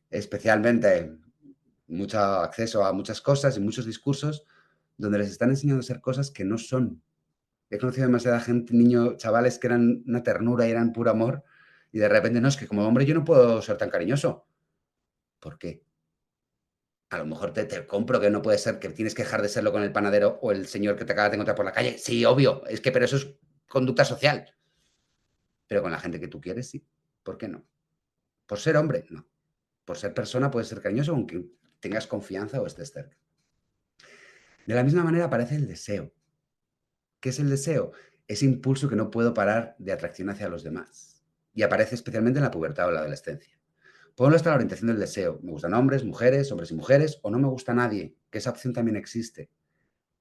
Speaker 2: especialmente mucho acceso a muchas cosas y muchos discursos, donde les están enseñando a hacer cosas que no son. He conocido demasiada gente, niños, chavales que eran una ternura y eran puro amor, y de repente, no, es que como hombre yo no puedo ser tan cariñoso. ¿Por qué? A lo mejor te compro que no puede ser, que tienes que dejar de serlo con el panadero o el señor que te acaba de encontrar por la calle. Sí, obvio, es que, pero eso es conducta social. Pero con la gente que tú quieres, sí. ¿Por qué no? Por ser hombre, no. Por ser persona puedes ser cariñoso aunque tengas confianza o estés cerca. De la misma manera aparece el deseo. ¿Qué es el deseo? Ese impulso que no puedo parar de atracción hacia los demás. Y aparece especialmente en la pubertad o en la adolescencia. Por un lado está la orientación del deseo. Me gustan hombres y mujeres, o no me gusta nadie, que esa opción también existe.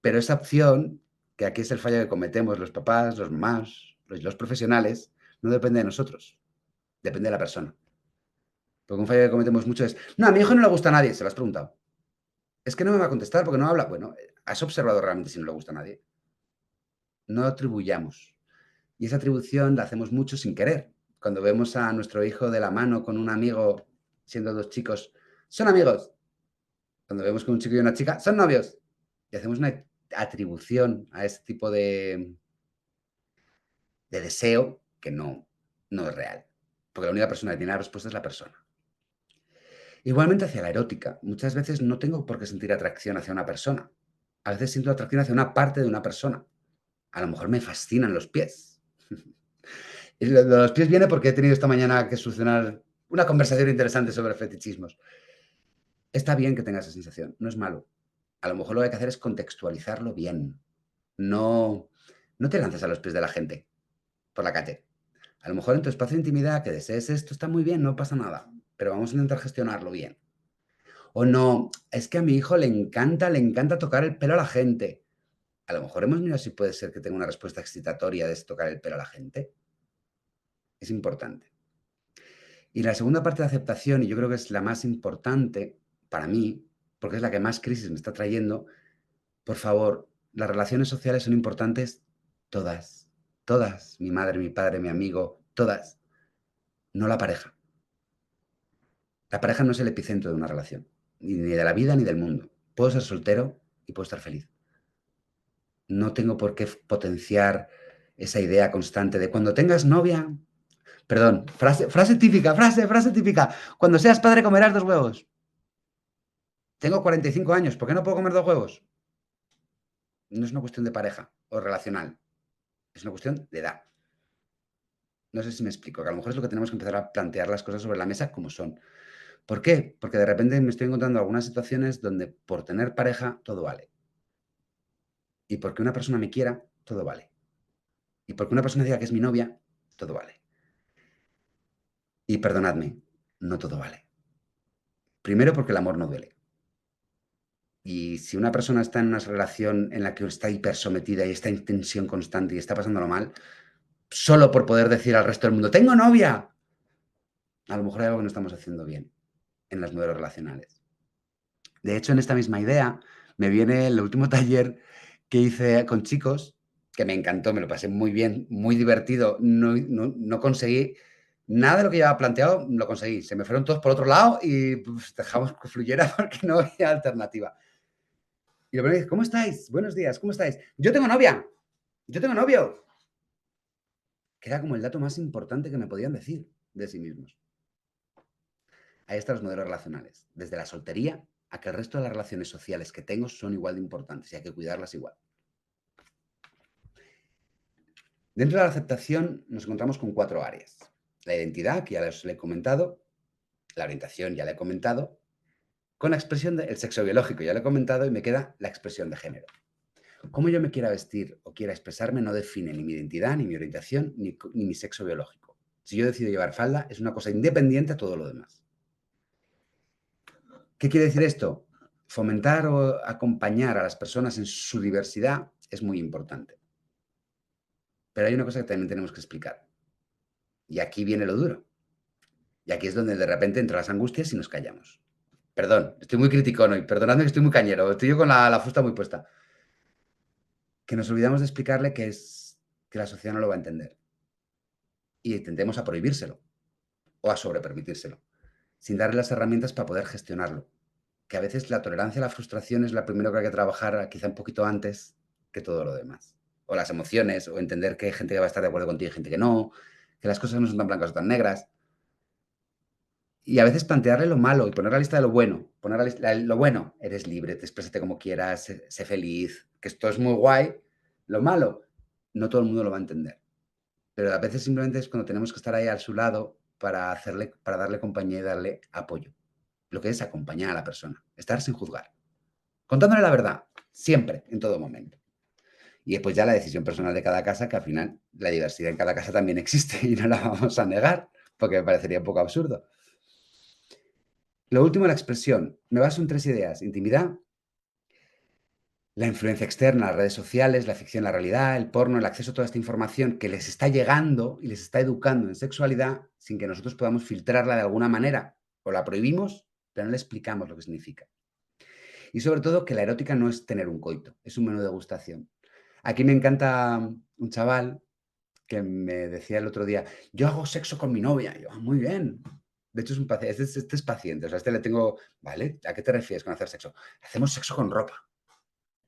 Speaker 2: Pero esa opción, que aquí es el fallo que cometemos los papás, los mamás, los profesionales, no depende de nosotros, depende de la persona. Porque un fallo que cometemos mucho es, no, a mi hijo no le gusta a nadie, se lo has preguntado. Es que no me va a contestar porque no habla. Bueno, ¿has observado realmente si no le gusta a nadie? No atribuyamos. Y esa atribución la hacemos mucho sin querer. Cuando vemos a nuestro hijo de la mano con un amigo, siendo dos chicos, son amigos. Cuando vemos con un chico y una chica, son novios. Y hacemos una atribución a ese tipo de deseo que no es real. Porque la única persona que tiene la respuesta es la persona. Igualmente hacia la erótica. Muchas veces no tengo por qué sentir atracción hacia una persona. A veces siento atracción hacia una parte de una persona. A lo mejor me fascinan los pies. Y lo de los pies viene porque he tenido esta mañana que solucionar una conversación interesante sobre fetichismos. Está bien que tengas esa sensación, no es malo. A lo mejor lo que hay que hacer es contextualizarlo bien. No, no te lances a los pies de la gente por la calle. A lo mejor en tu espacio de intimidad que desees esto está muy bien, no pasa nada, pero vamos a intentar gestionarlo bien. O no, es que a mi hijo le encanta tocar el pelo a la gente. A lo mejor hemos mirado si puede ser que tenga una respuesta excitatoria de tocar el pelo a la gente. Es importante. Y la segunda parte de aceptación, y yo creo que es la más importante para mí, porque es la que más crisis me está trayendo, Por favor, las relaciones sociales son importantes todas, todas. Mi madre, mi padre, mi amigo, todas. No la pareja. La pareja no es el epicentro de una relación, ni de la vida ni del mundo. Puedo ser soltero y puedo estar feliz. No tengo por qué potenciar esa idea constante de cuando tengas novia. Perdón, frase típica, frase típica. Cuando seas padre comerás 2 huevos. Tengo 45 años, ¿por qué no puedo comer 2 huevos? No es una cuestión de pareja o relacional, es una cuestión de edad. No sé si me explico, que a lo mejor es lo que tenemos que empezar a plantear las cosas sobre la mesa como son. ¿Por qué? Porque de repente me estoy encontrando algunas situaciones donde por tener pareja todo vale. Y porque una persona me quiera, todo vale. Y porque una persona diga que es mi novia, todo vale. Y perdonadme, no todo vale. Primero porque el amor no duele. Y si una persona está en una relación en la que está hipersometida y está en tensión constante y está pasándolo mal, solo por poder decir al resto del mundo, tengo novia, a lo mejor hay algo que no estamos haciendo bien en los modelos relacionales. De hecho, en esta misma idea me viene el último taller que hice con chicos, que me encantó, me lo pasé muy bien, muy divertido. No conseguí nada de lo que llevaba planteado, lo conseguí. Se me fueron todos por otro lado y pues, dejamos que fluyera porque no había alternativa. Y lo primero es, ¿cómo estáis? Buenos días, ¿cómo estáis? Yo tengo novia, yo tengo novio. Que era como el dato más importante que me podían decir de sí mismos. Ahí están los modelos relacionales. Desde la soltería a que el resto de las relaciones sociales que tengo son igual de importantes y hay que cuidarlas igual. Dentro de la aceptación nos encontramos con 4 áreas. La identidad, que ya les he comentado, la orientación, ya le he comentado, con la expresión del sexo biológico, ya lo he comentado, y me queda la expresión de género. Cómo yo me quiera vestir o quiera expresarme no define ni mi identidad, ni mi orientación, ni mi sexo biológico. Si yo decido llevar falda, es una cosa independiente a todo lo demás. ¿Qué quiere decir esto? Fomentar o acompañar a las personas en su diversidad es muy importante. Pero hay una cosa que también tenemos que explicar. Y aquí viene lo duro. Y aquí es donde de repente entran las angustias y nos callamos. Perdón, estoy muy criticón hoy. Perdonadme que estoy muy cañero. Estoy yo con la fusta muy puesta. Que nos olvidamos de explicarle que la sociedad no lo va a entender. Y tendemos a prohibírselo o a sobrepermitírselo, sin darle las herramientas para poder gestionarlo. Que a veces la tolerancia a la frustración es la primera que hay que trabajar quizá un poquito antes que todo lo demás. O las emociones, o entender que hay gente que va a estar de acuerdo contigo y gente que no, que las cosas no son tan blancas o tan negras. Y a veces plantearle lo malo y poner la lista de lo bueno. Poner la lista, lo bueno, eres libre, te exprésate como quieras, sé feliz, que esto es muy guay. Lo malo, no todo el mundo lo va a entender. Pero a veces simplemente es cuando tenemos que estar ahí a su lado para darle compañía y darle apoyo. Lo que es acompañar a la persona, estar sin juzgar, contándole la verdad, siempre, en todo momento. Y después ya la decisión personal de cada casa, que al final la diversidad en cada casa también existe y no la vamos a negar, porque me parecería un poco absurdo. Lo último, la expresión. Me baso en 3 ideas: intimidad, la influencia externa, las redes sociales, la ficción, la realidad, el porno, el acceso a toda esta información que les está llegando y les está educando en sexualidad sin que nosotros podamos filtrarla de alguna manera. O la prohibimos, pero no le explicamos lo que significa. Y sobre todo que la erótica no es tener un coito, es un menú de degustación. Aquí me encanta un chaval que me decía el otro día, yo hago sexo con mi novia. Y yo, muy bien. De hecho, es un paciente, este es paciente. O sea, este le tengo, ¿vale? ¿A qué te refieres con hacer sexo? Hacemos sexo con ropa.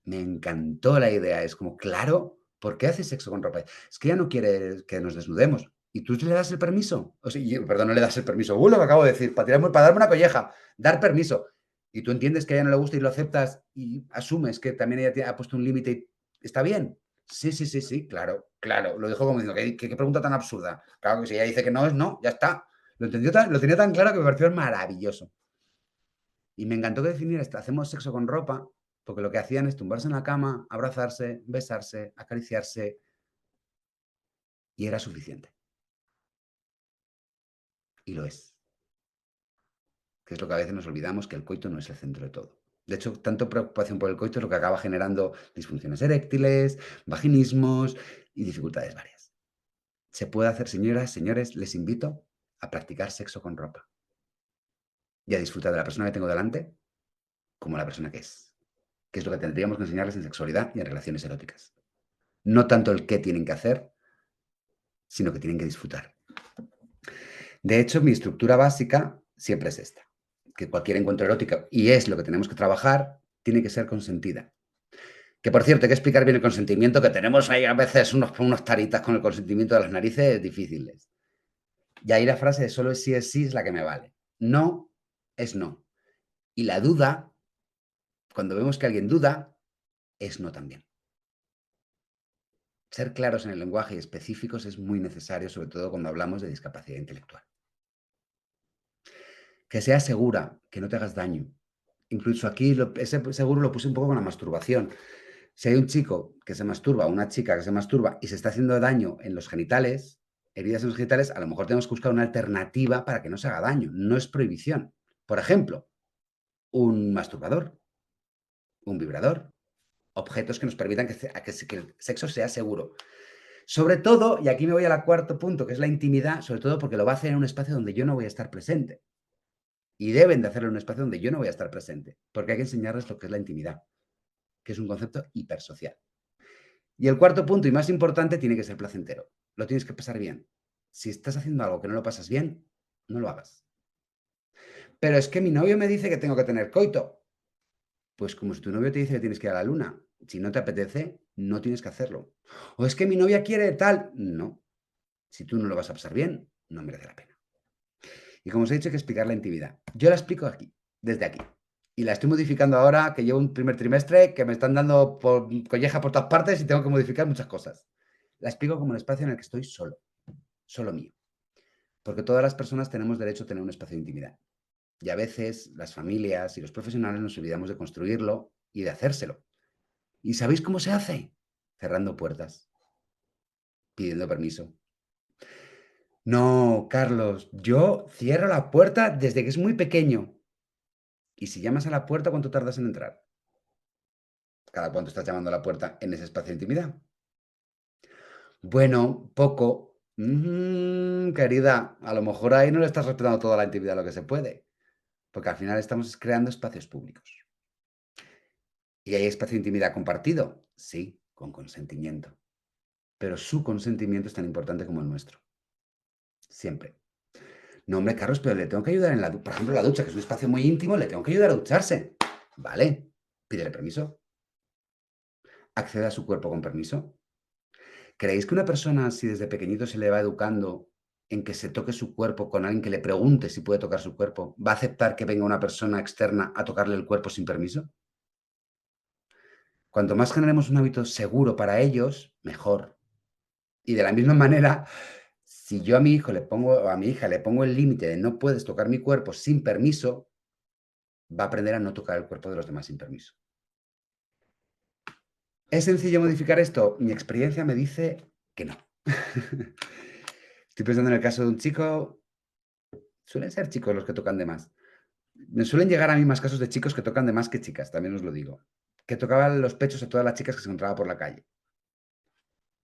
Speaker 2: Me encantó la idea. Es como, claro, ¿por qué haces sexo con ropa? Es que ella no quiere que nos desnudemos. ¿Y tú le das el permiso? O sea, perdón, no le das el permiso. Lo que acabo de decir, para darme una colleja, dar permiso. Y tú entiendes que a ella no le gusta y lo aceptas y asumes que también ella ha puesto un límite y está bien. Sí, sí, sí, sí, claro, claro. Lo dijo como diciendo, ¿qué pregunta tan absurda? Claro que si ella dice que no es no, ya está. Lo tenía tan claro que me pareció maravilloso. Y me encantó que definiera esto. Hacemos sexo con ropa, porque lo que hacían es tumbarse en la cama, abrazarse, besarse, acariciarse, y era suficiente. Y lo es. Que es lo que a veces nos olvidamos, que el coito no es el centro de todo. De hecho, tanto preocupación por el coito es lo que acaba generando disfunciones eréctiles, vaginismos y dificultades varias. Se puede hacer, señoras, señores, les invito a practicar sexo con ropa y a disfrutar de la persona que tengo delante como la persona que es. que es lo que tendríamos que enseñarles en sexualidad y en relaciones eróticas. No tanto el qué tienen que hacer, sino que tienen que disfrutar. De hecho, mi estructura básica siempre es esta, que cualquier encuentro erótico, y es lo que tenemos que trabajar, tiene que ser consentida. Que, por cierto, hay que explicar bien el consentimiento, que tenemos ahí a veces unos taritas con el consentimiento de las narices difíciles. Y ahí la frase de solo es sí es la que me vale. No es no. Y la duda, cuando vemos que alguien duda, es no también. Ser claros en el lenguaje y específicos es muy necesario, sobre todo cuando hablamos de discapacidad intelectual. Que sea segura, que no te hagas daño. Incluso aquí ese seguro lo puse un poco con la masturbación. Si hay un chico que se masturba o una chica que se masturba y se está haciendo daño en los genitales, heridas en los genitales, a lo mejor tenemos que buscar una alternativa para que no se haga daño. No es prohibición. Por ejemplo, un masturbador, un vibrador, objetos que nos permitan que el sexo sea seguro. Sobre todo, y aquí me voy al cuarto punto, que es la intimidad, sobre todo porque lo va a hacer en un espacio donde yo no voy a estar presente. Y deben de hacerlo en un espacio donde yo no voy a estar presente, porque hay que enseñarles lo que es la intimidad, que es un concepto hipersocial. Y el cuarto punto y más importante tiene que ser placentero. Lo tienes que pasar bien. Si estás haciendo algo que no lo pasas bien, no lo hagas. Pero es que mi novio me dice que tengo que tener coito. Pues como si tu novio te dice que tienes que ir a la luna. Si no te apetece, no tienes que hacerlo. O es que mi novia quiere tal. No. Si tú no lo vas a pasar bien, no merece la pena. Y como os he dicho, hay que explicar la intimidad. Yo la explico aquí, desde aquí. Y la estoy modificando ahora, que llevo un primer trimestre, que me están dando colleja por todas partes y tengo que modificar muchas cosas. La explico como un espacio en el que estoy solo, solo mío. Porque todas las personas tenemos derecho a tener un espacio de intimidad. Y a veces las familias y los profesionales nos olvidamos de construirlo y de hacérselo. ¿Y sabéis cómo se hace? Cerrando puertas, pidiendo permiso. No, Carlos, yo cierro la puerta desde que es muy pequeño. Y si llamas a la puerta, ¿cuánto tardas en entrar? ¿Cada cuánto estás llamando a la puerta en ese espacio de intimidad? Bueno, poco. Querida, a lo mejor ahí no le estás respetando toda la intimidad lo que se puede, porque al final estamos creando espacios públicos. ¿Y hay espacio de intimidad compartido? Sí, con consentimiento. Pero su consentimiento es tan importante como el nuestro. Siempre. No, hombre, Carlos, pero le tengo que ayudar en la ducha. Por ejemplo, la ducha, que es un espacio muy íntimo, le tengo que ayudar a ducharse. Vale, pídele permiso. Accede a su cuerpo con permiso. ¿Creéis que una persona, si desde pequeñito se le va educando en que se toque su cuerpo con alguien que le pregunte si puede tocar su cuerpo, va a aceptar que venga una persona externa a tocarle el cuerpo sin permiso? Cuanto más generemos un hábito seguro para ellos, mejor. Y de la misma manera, si yo a mi hijo le pongo, o a mi hija le pongo el límite de no puedes tocar mi cuerpo sin permiso, va a aprender a no tocar el cuerpo de los demás sin permiso. ¿Es sencillo modificar esto? Mi experiencia me dice que no. Estoy pensando en el caso de un chico, suelen ser chicos los que tocan de más. Me suelen llegar a mí más casos de chicos que tocan de más que chicas, también os lo digo. Que tocaban los pechos a todas las chicas que se encontraba por la calle.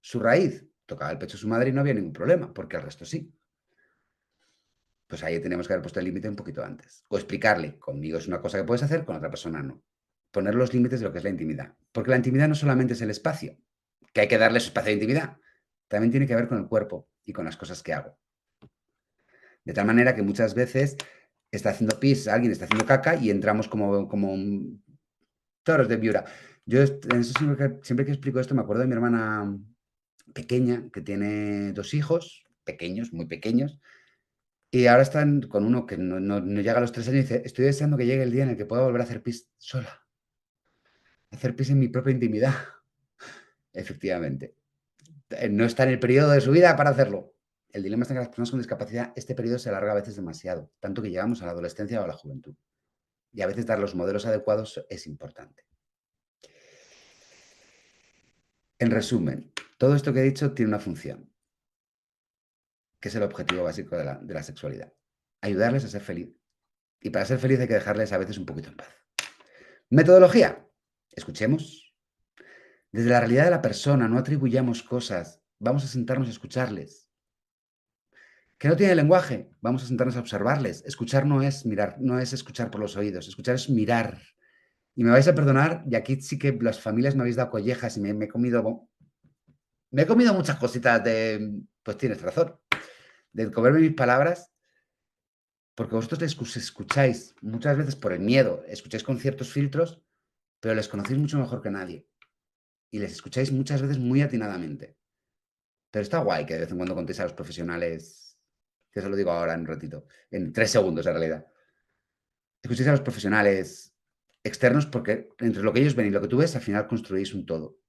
Speaker 2: Su raíz, tocaba el pecho a su madre y no había ningún problema, porque el resto sí. Pues ahí tenemos que haber puesto el límite un poquito antes. O explicarle, conmigo es una cosa que puedes hacer, con otra persona no. Poner los límites de lo que es la intimidad. Porque la intimidad no solamente es el espacio, que hay que darle su espacio de intimidad. También tiene que ver con el cuerpo y con las cosas que hago. De tal manera que muchas veces está haciendo pis, alguien está haciendo caca y entramos como un toros de Viura. Yo en eso siempre que explico esto me acuerdo de mi hermana pequeña que tiene dos hijos, pequeños, muy pequeños, y ahora están con uno que no llega a los 3 años y dice, estoy deseando que llegue el día en el que pueda volver a hacer pis sola, hacer pis en mi propia intimidad. Efectivamente. No está en el periodo de su vida para hacerlo. El dilema es que las personas con discapacidad, este periodo se alarga a veces demasiado, tanto que llegamos a la adolescencia o a la juventud. Y a veces dar los modelos adecuados es importante. En resumen, todo esto que he dicho tiene una función, que es el objetivo básico de la sexualidad. Ayudarles a ser feliz. Y para ser feliz hay que dejarles a veces un poquito en paz. Metodología. Escuchemos. Desde la realidad de la persona no atribuyamos cosas. Vamos a sentarnos a escucharles. Que no tiene lenguaje. Vamos a sentarnos a observarles. Escuchar no es mirar, no es escuchar por los oídos. Escuchar es mirar Y me vais a perdonar, y aquí sí que las familias me habéis dado collejas y me he comido muchas cositas de, pues tienes razón, de comerme mis palabras, porque vosotros les escucháis muchas veces por el miedo, escucháis con ciertos filtros, pero les conocéis mucho mejor que nadie. Y les escucháis muchas veces muy atinadamente. Pero está guay que de vez en cuando contéis a los profesionales, que se lo digo ahora en un ratito, en 3 segundos en realidad. Escuchéis a los profesionales externos porque entre lo que ellos ven y lo que tú ves, al final construís un todo.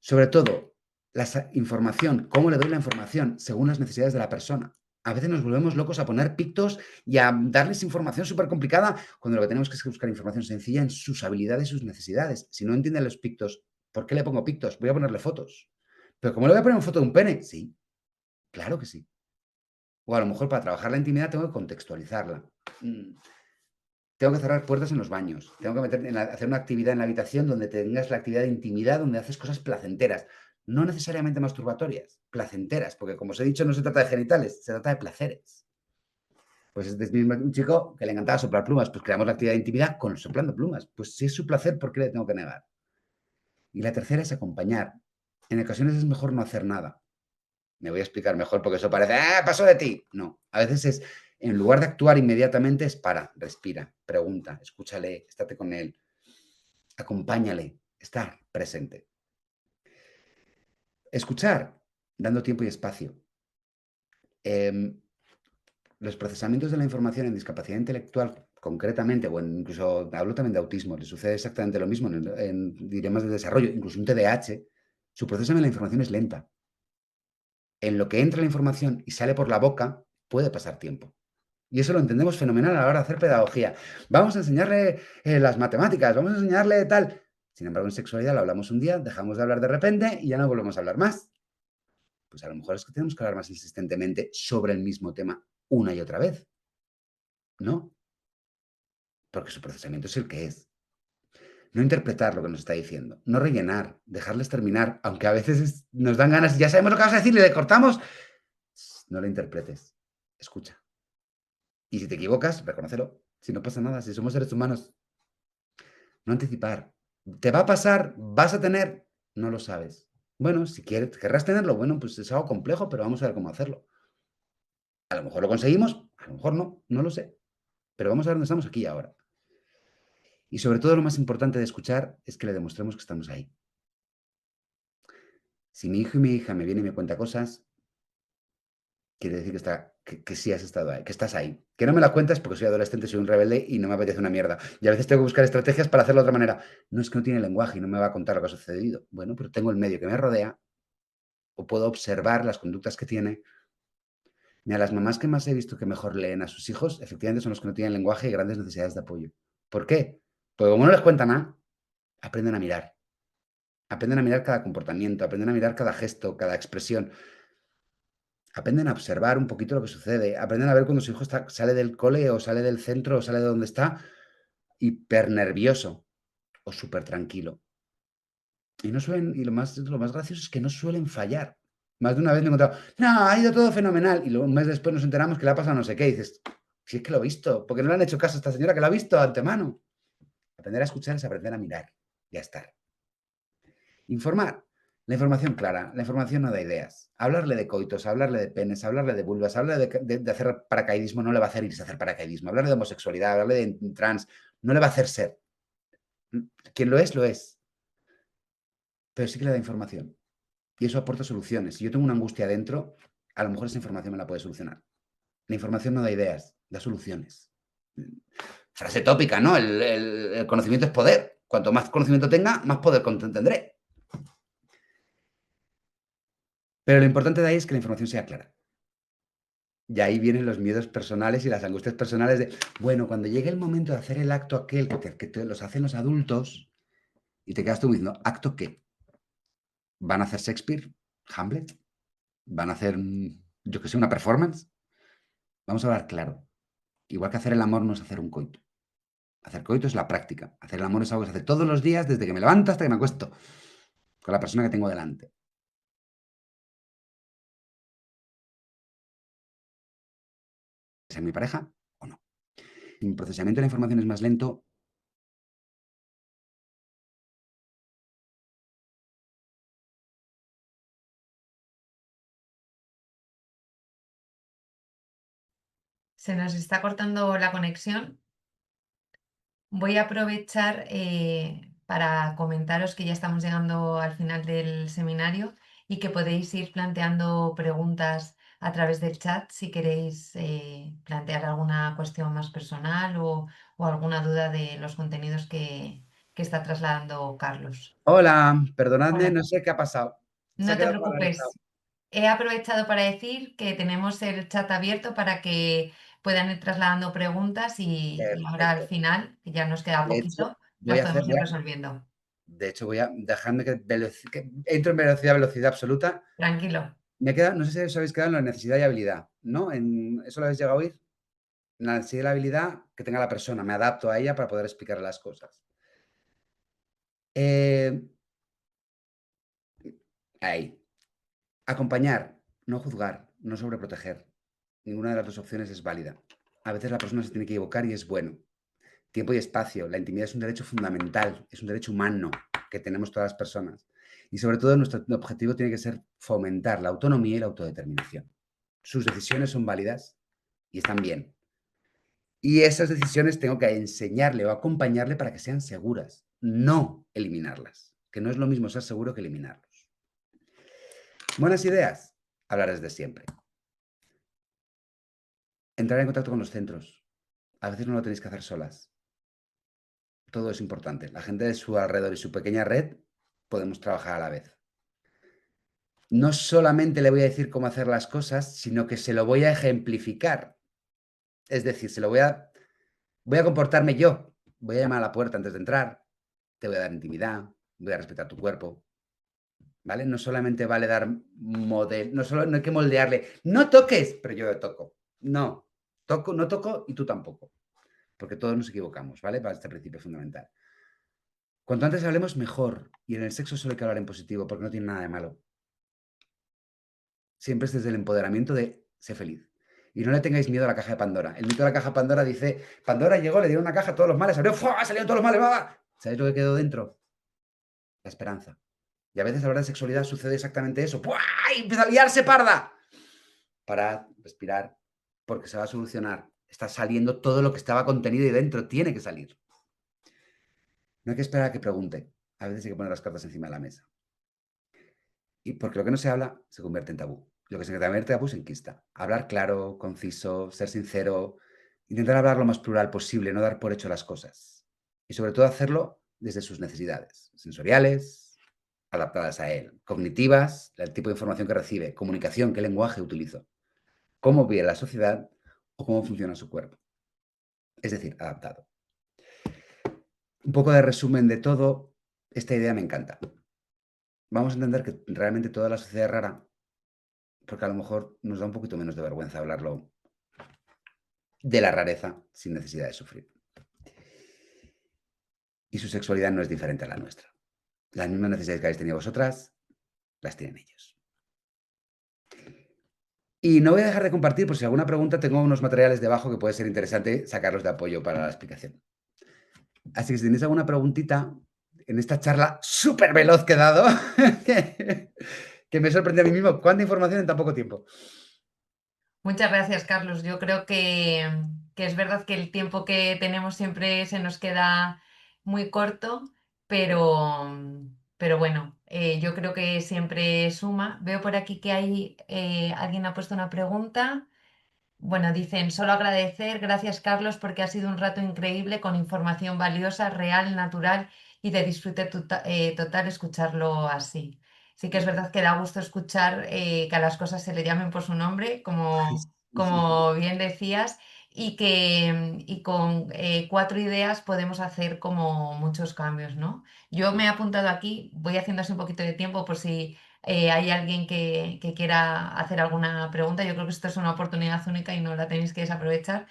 Speaker 2: Sobre todo, la información, cómo le doy la información según las necesidades de la persona. A veces nos volvemos locos a poner pictos y a darles información súper complicada cuando lo que tenemos que es buscar información sencilla en sus habilidades y sus necesidades. Si no entienden los pictos, ¿por qué le pongo pictos? Voy a ponerle fotos. ¿Pero cómo le voy a poner una foto de un pene? Sí, claro que sí. O a lo mejor para trabajar la intimidad tengo que contextualizarla. Tengo que cerrar puertas en los baños. Tengo que hacer una actividad en la habitación donde tengas la actividad de intimidad, donde haces cosas placenteras. No necesariamente masturbatorias, placenteras, porque como os he dicho, no se trata de genitales, se trata de placeres. Pues es mismo un chico que le encantaba soplar plumas, pues creamos la actividad de intimidad con soplando plumas. Pues si es su placer, ¿por qué le tengo que negar? Y la tercera es acompañar. En ocasiones es mejor no hacer nada. Me voy a explicar mejor porque eso parece, ¡ah, pasó de ti! No, a veces es, en lugar de actuar inmediatamente, es para, respira, pregunta, escúchale, estate con él, acompáñale, estar presente. Escuchar, dando tiempo y espacio. Los procesamientos de la información en discapacidad intelectual, concretamente, o incluso hablo también de autismo, le sucede exactamente lo mismo en dilemas de desarrollo, incluso un TDAH, su proceso de la información es lenta. En lo que entra la información y sale por la boca, puede pasar tiempo. Y eso lo entendemos fenomenal a la hora de hacer pedagogía. Vamos a enseñarle las matemáticas, vamos a enseñarle tal. Sin embargo, en sexualidad lo hablamos un día, dejamos de hablar de repente y ya no volvemos a hablar más. Pues a lo mejor es que tenemos que hablar más insistentemente sobre el mismo tema una y otra vez. ¿No? Porque su procesamiento es el que es. No interpretar lo que nos está diciendo, no rellenar, dejarles terminar, aunque a veces nos dan ganas, ya sabemos lo que vas a decir y le cortamos. No lo interpretes, escucha. Y si te equivocas, reconócelo. Si no pasa nada, si somos seres humanos, no anticipar. ¿Te va a pasar? ¿Vas a tener? No lo sabes. Bueno, si quieres, querrás tenerlo, bueno, pues es algo complejo, pero vamos a ver cómo hacerlo. A lo mejor lo conseguimos, a lo mejor no, no lo sé. Pero vamos a ver dónde estamos aquí y ahora. Y sobre todo lo más importante de escuchar es que le demostremos que estamos ahí. Si mi hijo y mi hija me vienen y me cuentan cosas, quiere decir que sí has estado ahí, que estás ahí. Que no me la cuentas porque soy adolescente, soy un rebelde y no me apetece una mierda. Y a veces tengo que buscar estrategias para hacerlo de otra manera. No es que no tiene lenguaje y no me va a contar lo que ha sucedido. Bueno, pero tengo el medio que me rodea o puedo observar las conductas que tiene. Mira, las mamás que más he visto que mejor leen a sus hijos, efectivamente son los que no tienen lenguaje y grandes necesidades de apoyo. ¿Por qué? Porque como no les cuentan nada, aprenden a mirar. Aprenden a mirar cada comportamiento, aprenden a mirar cada gesto, cada expresión. Aprenden a observar un poquito lo que sucede, aprenden a ver cuando su hijo sale del cole o sale del centro o sale de donde está hiper nervioso o súper tranquilo. Y no suelen, y lo más gracioso es que no suelen fallar. Más de una vez me he encontrado, no, ha ido todo fenomenal. Y luego un mes después nos enteramos que le ha pasado no sé qué. Y dices, si es que lo he visto, porque no le han hecho caso a esta señora que lo ha visto de antemano. Aprender a escuchar es aprender a mirar y a estar. Informar. La información clara, la información no da ideas. Hablarle de coitos, hablarle de penes, hablarle de vulvas, hablarle de hacer paracaidismo no le va a hacer irse a hacer paracaidismo. Hablarle de homosexualidad, hablarle de trans, no le va a hacer ser. Quien lo es, lo es. Pero sí que le da información. Y eso aporta soluciones. Si yo tengo una angustia dentro, a lo mejor esa información me la puede solucionar. La información no da ideas, da soluciones. Frase tópica, ¿no? El conocimiento es poder. Cuanto más conocimiento tenga, más poder tendré. Pero lo importante de ahí es que la información sea clara. Y ahí vienen los miedos personales y las angustias personales de, bueno, cuando llegue el momento de hacer el acto aquel que los hacen los adultos, y te quedas tú diciendo, ¿acto qué? ¿Van a hacer Shakespeare? ¿Hamlet? ¿Van a hacer, yo que sé, una performance? Vamos a hablar claro. Igual que hacer el amor no es hacer un coito. Hacer coito es la práctica. Hacer el amor es algo que se hace todos los días, desde que me levanto hasta que me acuesto, con la persona que tengo delante. ¿Es mi pareja o no? Mi procesamiento de la información es más lento
Speaker 1: Se nos está cortando la conexión. Voy a aprovechar para comentaros que ya estamos llegando al final del seminario y que podéis ir planteando preguntas a través del chat si queréis plantear alguna cuestión más personal o alguna duda de los contenidos que está trasladando Carlos.
Speaker 2: Hola, perdonadme,
Speaker 1: Hola.
Speaker 2: no sé qué ha pasado. Se ha
Speaker 1: No te
Speaker 2: quedado paralizado.
Speaker 1: preocupes. He aprovechado para decir que tenemos el chat abierto para que puedan ir trasladando preguntas y ahora al
Speaker 2: Perfecto.
Speaker 1: final, que ya nos queda
Speaker 2: De hecho,
Speaker 1: poquito, las podemos
Speaker 2: voy
Speaker 1: ir
Speaker 2: a
Speaker 1: resolviendo.
Speaker 2: de hecho, voy a dejarme que entro en velocidad absoluta.
Speaker 1: Tranquilo.
Speaker 2: Me queda, no sé si os habéis quedado en la necesidad y habilidad, ¿no? ¿Eso lo habéis llegado a oír? La necesidad y la habilidad que tenga la persona, me adapto a ella para poder explicar las cosas. Eh, ahí. Acompañar, no juzgar, no sobreproteger. Ninguna de las dos opciones es válida. A veces la persona se tiene que equivocar y es bueno. Tiempo y espacio. La intimidad es un derecho fundamental, es un derecho humano que tenemos todas las personas. Y sobre todo nuestro objetivo tiene que ser fomentar la autonomía y la autodeterminación. Sus decisiones son válidas y están bien. Y esas decisiones tengo que enseñarle o acompañarle para que sean seguras, no eliminarlas, que no es lo mismo ser seguro que eliminarlos. Buenas ideas, hablar desde siempre. Entrar en contacto con los centros. A veces no lo tenéis que hacer solas. Todo es importante. La gente de su alrededor y su pequeña red podemos trabajar a la vez. No solamente le voy a decir cómo hacer las cosas, sino que se lo voy a ejemplificar. Es decir, voy a comportarme yo. Voy a llamar a la puerta antes de entrar, te voy a dar intimidad, voy a respetar tu cuerpo, ¿vale? No solamente vale dar modelo, no hay que moldearle, no toques, pero yo toco. No, no toco y tú tampoco, porque todos nos equivocamos, ¿vale? Para este principio fundamental. Cuanto antes hablemos, mejor. Y en el sexo solo hay que hablar en positivo, porque no tiene nada de malo. Siempre es desde el empoderamiento de ser feliz. Y no le tengáis miedo a la caja de Pandora. El mito de la caja de Pandora dice, Pandora llegó, le dieron una caja a todos los males, abrió, ¡fua! Salieron todos los males, ¡va! ¿Sabéis lo que quedó dentro? La esperanza. Y a veces a la hora de sexualidad sucede exactamente eso. ¡Puah! Y empieza a liarse parda. Parad, respirar, porque se va a solucionar. Está saliendo todo lo que estaba contenido ahí dentro. Tiene que salir. No hay que esperar a que pregunte. A veces hay que poner las cartas encima de la mesa. Y porque lo que no se habla se convierte en tabú. Lo que se convierte en tabú se enquista. Hablar claro, conciso, ser sincero, intentar hablar lo más plural posible, no dar por hecho las cosas. Y sobre todo hacerlo desde sus necesidades sensoriales, adaptadas a él, cognitivas, el tipo de información que recibe, comunicación, qué lenguaje utilizo, cómo vive la sociedad o cómo funciona su cuerpo. Es decir, adaptado. Un poco de resumen de todo, esta idea me encanta. Vamos a entender que realmente toda la sociedad es rara, porque a lo mejor nos da un poquito menos de vergüenza hablarlo de la rareza sin necesidad de sufrir. Y su sexualidad no es diferente a la nuestra. Las mismas necesidades que habéis tenido vosotras, las tienen ellos. Y no voy a dejar de compartir, por si alguna pregunta, tengo unos materiales debajo que puede ser interesante sacarlos de apoyo para la explicación. Así que si tenéis alguna preguntita en esta charla súper veloz que he dado, que me sorprende a mí mismo, cuánta información en tan poco tiempo.
Speaker 1: Muchas gracias, Carlos. Yo creo que es verdad que el tiempo que tenemos siempre se nos queda muy corto, pero bueno, yo creo que siempre suma. Veo por aquí que hay alguien ha puesto una pregunta. Bueno, dicen, solo agradecer, gracias Carlos, porque ha sido un rato increíble con información valiosa, real, natural y de disfrute total escucharlo así. Sí que es verdad que da gusto escuchar que a las cosas se le llamen por su nombre, como bien decías, y con 4 ideas podemos hacer como muchos cambios, ¿no? Yo me he apuntado aquí, voy haciendo así un poquito de tiempo por si hay alguien que quiera hacer alguna pregunta. Yo creo que esto es una oportunidad única y no la tenéis que desaprovechar.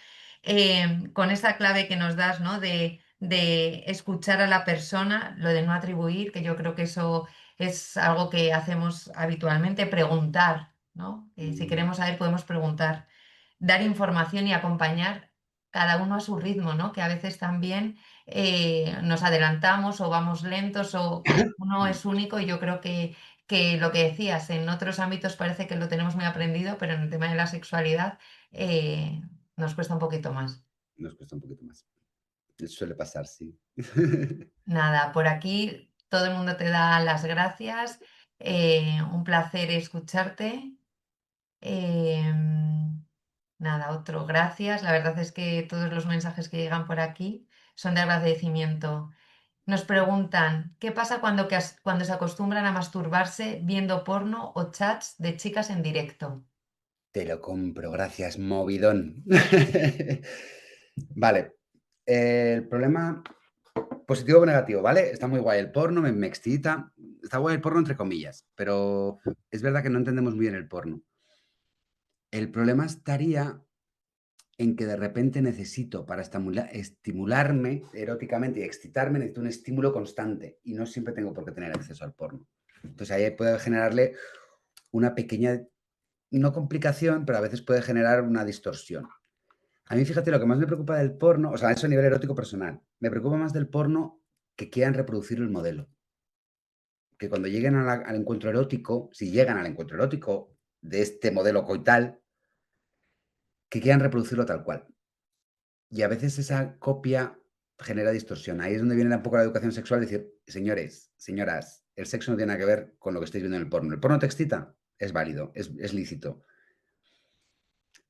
Speaker 1: Con esa clave que nos das, ¿no? De escuchar a la persona, lo de no atribuir, que yo creo que eso es algo que hacemos habitualmente, preguntar, ¿no? Si queremos saber, podemos preguntar, dar información y acompañar cada uno a su ritmo, ¿no? Que a veces también nos adelantamos o vamos lentos o cada uno es único y yo creo que lo que decías, en otros ámbitos parece que lo tenemos muy aprendido, pero en el tema de la sexualidad nos cuesta un poquito más.
Speaker 2: Nos cuesta un poquito más. Suele pasar, sí.
Speaker 1: Nada, por aquí todo el mundo te da las gracias. Un placer escucharte. Em, Nada, otro gracias. La verdad es que todos los mensajes que llegan por aquí son de agradecimiento. Nos preguntan, ¿qué pasa cuando se acostumbran a masturbarse viendo porno o chats de chicas en directo?
Speaker 2: Te lo compro, gracias, movidón. Vale, el problema positivo o negativo, ¿vale? Está muy guay el porno, me excita. Está guay el porno entre comillas, pero es verdad que no entendemos muy bien el porno. El problema estaría en que de repente necesito, para estimularme eróticamente y excitarme, necesito un estímulo constante y no siempre tengo por qué tener acceso al porno. Entonces ahí puede generarle una pequeña, no complicación, pero a veces puede generar una distorsión. A mí, fíjate, lo que más me preocupa del porno, o sea, eso a nivel erótico personal, me preocupa más del porno que quieran reproducir el modelo. Que cuando lleguen al encuentro erótico, si llegan al encuentro erótico de este modelo coital, que quieran reproducirlo tal cual. Y a veces esa copia genera distorsión. Ahí es donde viene un poco la educación sexual, decir, señores, señoras, el sexo no tiene nada que ver con lo que estáis viendo en el porno. ¿El porno te excita? Es válido, es lícito.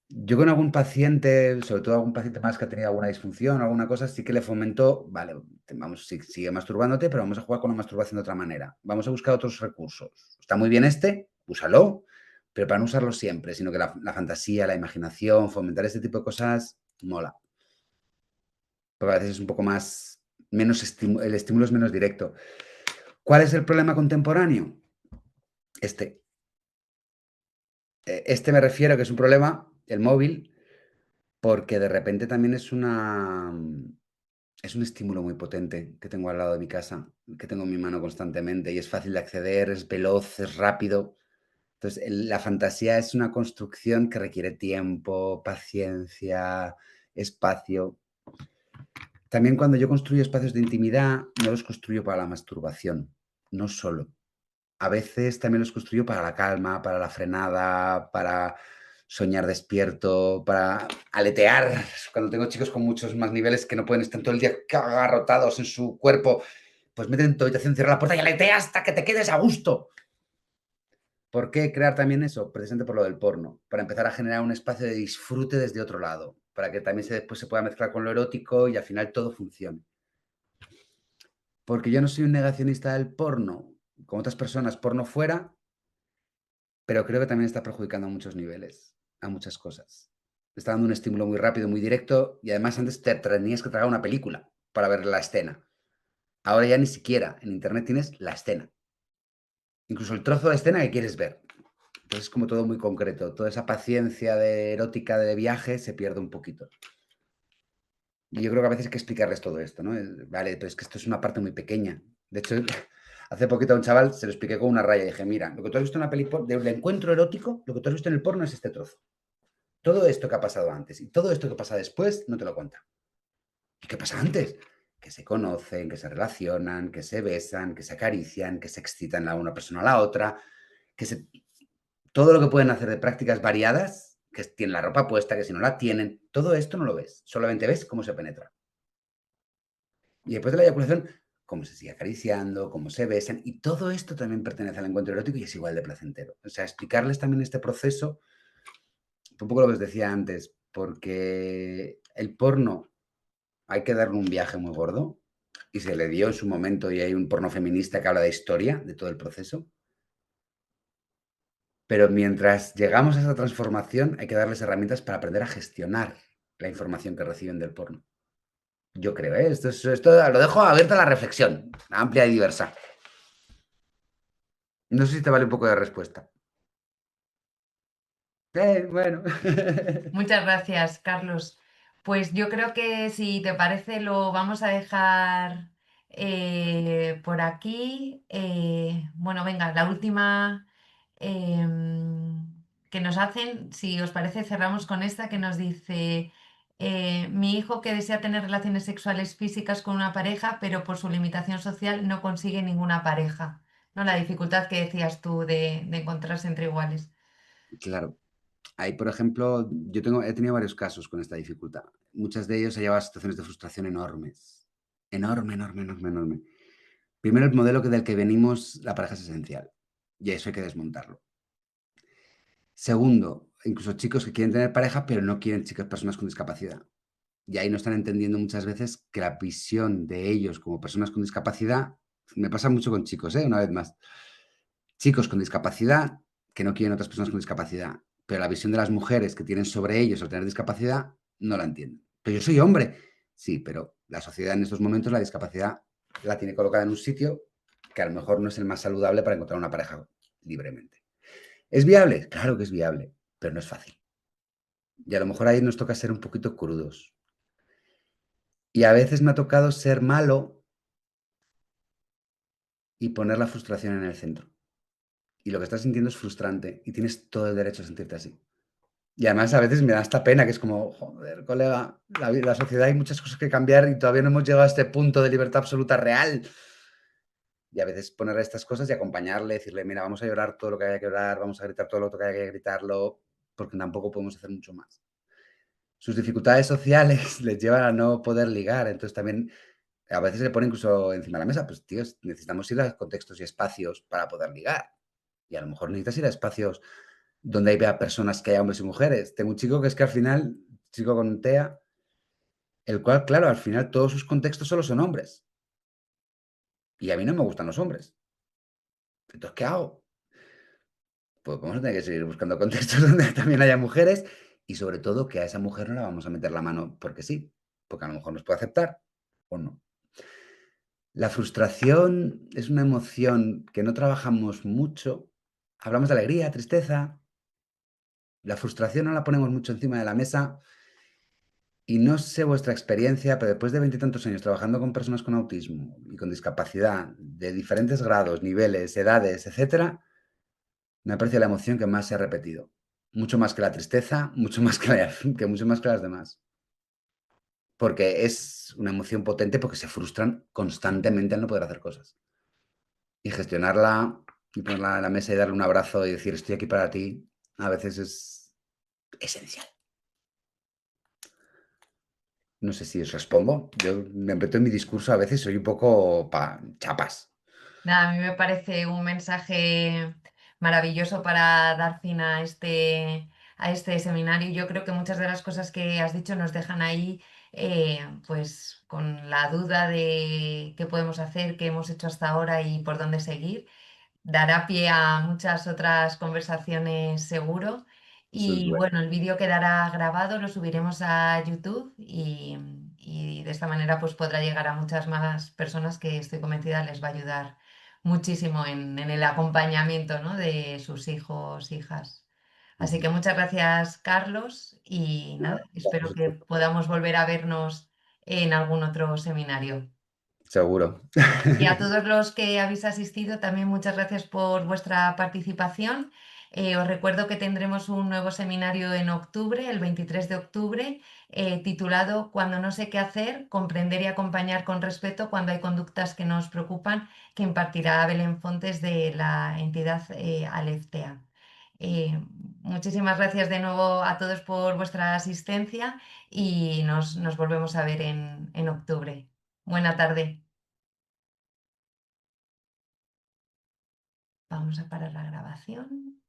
Speaker 2: Yo con algún paciente, sobre todo algún paciente más que ha tenido alguna disfunción, alguna cosa, sí que le fomento, vale, vamos, sigue masturbándote, pero vamos a jugar con la masturbación de otra manera. Vamos a buscar otros recursos. Está muy bien este, úsalo, pero para no usarlo siempre, sino que la fantasía, la imaginación, fomentar este tipo de cosas, mola. Porque a veces es un poco más, el estímulo es menos directo. ¿Cuál es el problema contemporáneo? Este. Este me refiero que es un problema, el móvil, porque de repente también es un estímulo muy potente que tengo al lado de mi casa, que tengo en mi mano constantemente y es fácil de acceder, es veloz, es rápido. Entonces, la fantasía es una construcción que requiere tiempo, paciencia, espacio. También cuando yo construyo espacios de intimidad, no los construyo para la masturbación, no solo. A veces también los construyo para la calma, para la frenada, para soñar despierto, para aletear. Cuando tengo chicos con muchos más niveles que no pueden estar todo el día agarrotados en su cuerpo, pues meten en tu habitación, cierra la puerta y aletea hasta que te quedes a gusto. ¿Por qué crear también eso? Precisamente por lo del porno, para empezar a generar un espacio de disfrute desde otro lado, para que también después se pueda mezclar con lo erótico y al final todo funcione. Porque yo no soy un negacionista del porno, como otras personas, porno fuera, pero creo que también está perjudicando a muchos niveles, a muchas cosas. Está dando un estímulo muy rápido, muy directo, y además antes te tenías que tragar una película para ver la escena. Ahora ya ni siquiera en internet tienes la escena. Incluso el trozo de escena que quieres ver. Entonces es como todo muy concreto. Toda esa paciencia de erótica de viaje se pierde un poquito. Y yo creo que a veces hay que explicarles todo esto, ¿no? Vale, pero es que esto es una parte muy pequeña. De hecho, hace poquito a un chaval se lo expliqué con una raya y dije, mira, lo que tú has visto en una película del encuentro erótico, lo que tú has visto en el porno es este trozo. Todo esto que ha pasado antes y todo esto que pasa después no te lo cuenta. ¿Y qué pasa antes? Que se conocen, que se relacionan, que se besan, que se acarician, que se excitan la una persona a la otra, que se... todo lo que pueden hacer de prácticas variadas, que tienen la ropa puesta, que si no la tienen, todo esto no lo ves, solamente ves cómo se penetra. Y después de la eyaculación, cómo se sigue acariciando, cómo se besan, y todo esto también pertenece al encuentro erótico y es igual de placentero. O sea, explicarles también este proceso, un poco lo que os decía antes, porque el porno hay que darle un viaje muy gordo y se le dio en su momento y hay un porno feminista que habla de historia, de todo el proceso. Pero mientras llegamos a esa transformación hay que darles herramientas para aprender a gestionar la información que reciben del porno. Yo creo, ¿eh? Esto lo dejo abierto a la reflexión, amplia y diversa. No sé si te vale un poco de respuesta. Bueno.
Speaker 1: Muchas gracias, Carlos. Pues yo creo que si te parece lo vamos a dejar por aquí. Bueno, venga, la última que nos hacen, si os parece, cerramos con esta que nos dice, mi hijo que desea tener relaciones sexuales físicas con una pareja, pero por su limitación social no consigue ninguna pareja. ¿No? La dificultad que decías tú de encontrarse entre iguales.
Speaker 2: Claro. Ahí, por ejemplo, he tenido varios casos con esta dificultad. Muchas de ellos he llevado a situaciones de frustración enormes. Enorme, enorme, enorme, enorme. Primero, el modelo del que venimos, la pareja es esencial. Y eso hay que desmontarlo. Segundo, incluso chicos que quieren tener pareja, pero no quieren chicas, personas con discapacidad. Y ahí no están entendiendo muchas veces que la visión de ellos como personas con discapacidad, me pasa mucho con chicos, una vez más. Chicos con discapacidad que no quieren otras personas con discapacidad, pero la visión de las mujeres que tienen sobre ellos al tener discapacidad no la entienden. Pero yo soy hombre. Sí, pero la sociedad en estos momentos la discapacidad la tiene colocada en un sitio que a lo mejor no es el más saludable para encontrar una pareja libremente. ¿Es viable? Claro que es viable, pero no es fácil. Y a lo mejor ahí nos toca ser un poquito crudos. Y a veces me ha tocado ser malo y poner la frustración en el centro. Y lo que estás sintiendo es frustrante y tienes todo el derecho a sentirte así. Y además a veces me da esta pena, que es como, joder, colega, la sociedad hay muchas cosas que cambiar y todavía no hemos llegado a este punto de libertad absoluta real. Y a veces ponerle estas cosas y acompañarle, decirle, mira, vamos a llorar todo lo que haya que llorar, vamos a gritar todo lo que haya que gritarlo, porque tampoco podemos hacer mucho más. Sus dificultades sociales les llevan a no poder ligar, entonces también a veces se pone incluso encima de la mesa, pues tíos, necesitamos ir a contextos y espacios para poder ligar. Y a lo mejor necesitas ir a espacios donde haya personas, que haya hombres y mujeres. Tengo un chico que es que al final, chico con TEA, el cual, claro, al final todos sus contextos solo son hombres. Y a mí no me gustan los hombres. Entonces, ¿qué hago? Pues vamos a tener que seguir buscando contextos donde también haya mujeres y sobre todo que a esa mujer no la vamos a meter la mano porque sí, porque a lo mejor nos puede aceptar o no. La frustración es una emoción que no trabajamos mucho. Hablamos de alegría, tristeza. La frustración no la ponemos mucho encima de la mesa. Y no sé vuestra experiencia, pero después de veintitantos años trabajando con personas con autismo y con discapacidad de diferentes grados, niveles, edades, etcétera, me ha parecido la emoción que más se ha repetido. Mucho más que la tristeza, mucho más mucho más que las demás. Porque es una emoción potente porque se frustran constantemente al no poder hacer cosas. Y gestionarla y ponerla en la mesa y darle un abrazo y decir estoy aquí para ti, a veces es esencial. No sé si os respondo. Yo me meto en mi discurso a veces, soy un poco chapas.
Speaker 1: Nada, a mí me parece un mensaje maravilloso para dar fin a este seminario. Yo creo que muchas de las cosas que has dicho nos dejan ahí, pues con la duda de qué podemos hacer, qué hemos hecho hasta ahora y por dónde seguir. Dará pie a muchas otras conversaciones seguro.
Speaker 2: Eso es
Speaker 1: Y
Speaker 2: bueno.
Speaker 1: bueno, el vídeo quedará grabado, lo subiremos a YouTube y de esta manera pues podrá llegar a muchas más personas que estoy convencida les va a ayudar muchísimo en el acompañamiento, ¿no?, de sus hijos, hijas. Así que muchas gracias, Carlos, y
Speaker 2: Nada,
Speaker 1: nada, espero que podamos volver a vernos en algún otro seminario.
Speaker 2: seguro.
Speaker 1: Y a todos los que habéis asistido, también muchas gracias por vuestra participación. Os recuerdo que tendremos un nuevo seminario en octubre, el 23 de octubre, titulado Cuando no sé qué hacer, comprender y acompañar con respeto cuando hay conductas que nos preocupan, que impartirá Belén Fontes de la entidad Aleftea. Eh, Muchísimas gracias de nuevo a todos por vuestra asistencia y nos volvemos a ver en octubre. Buena tarde. Vamos a parar la grabación.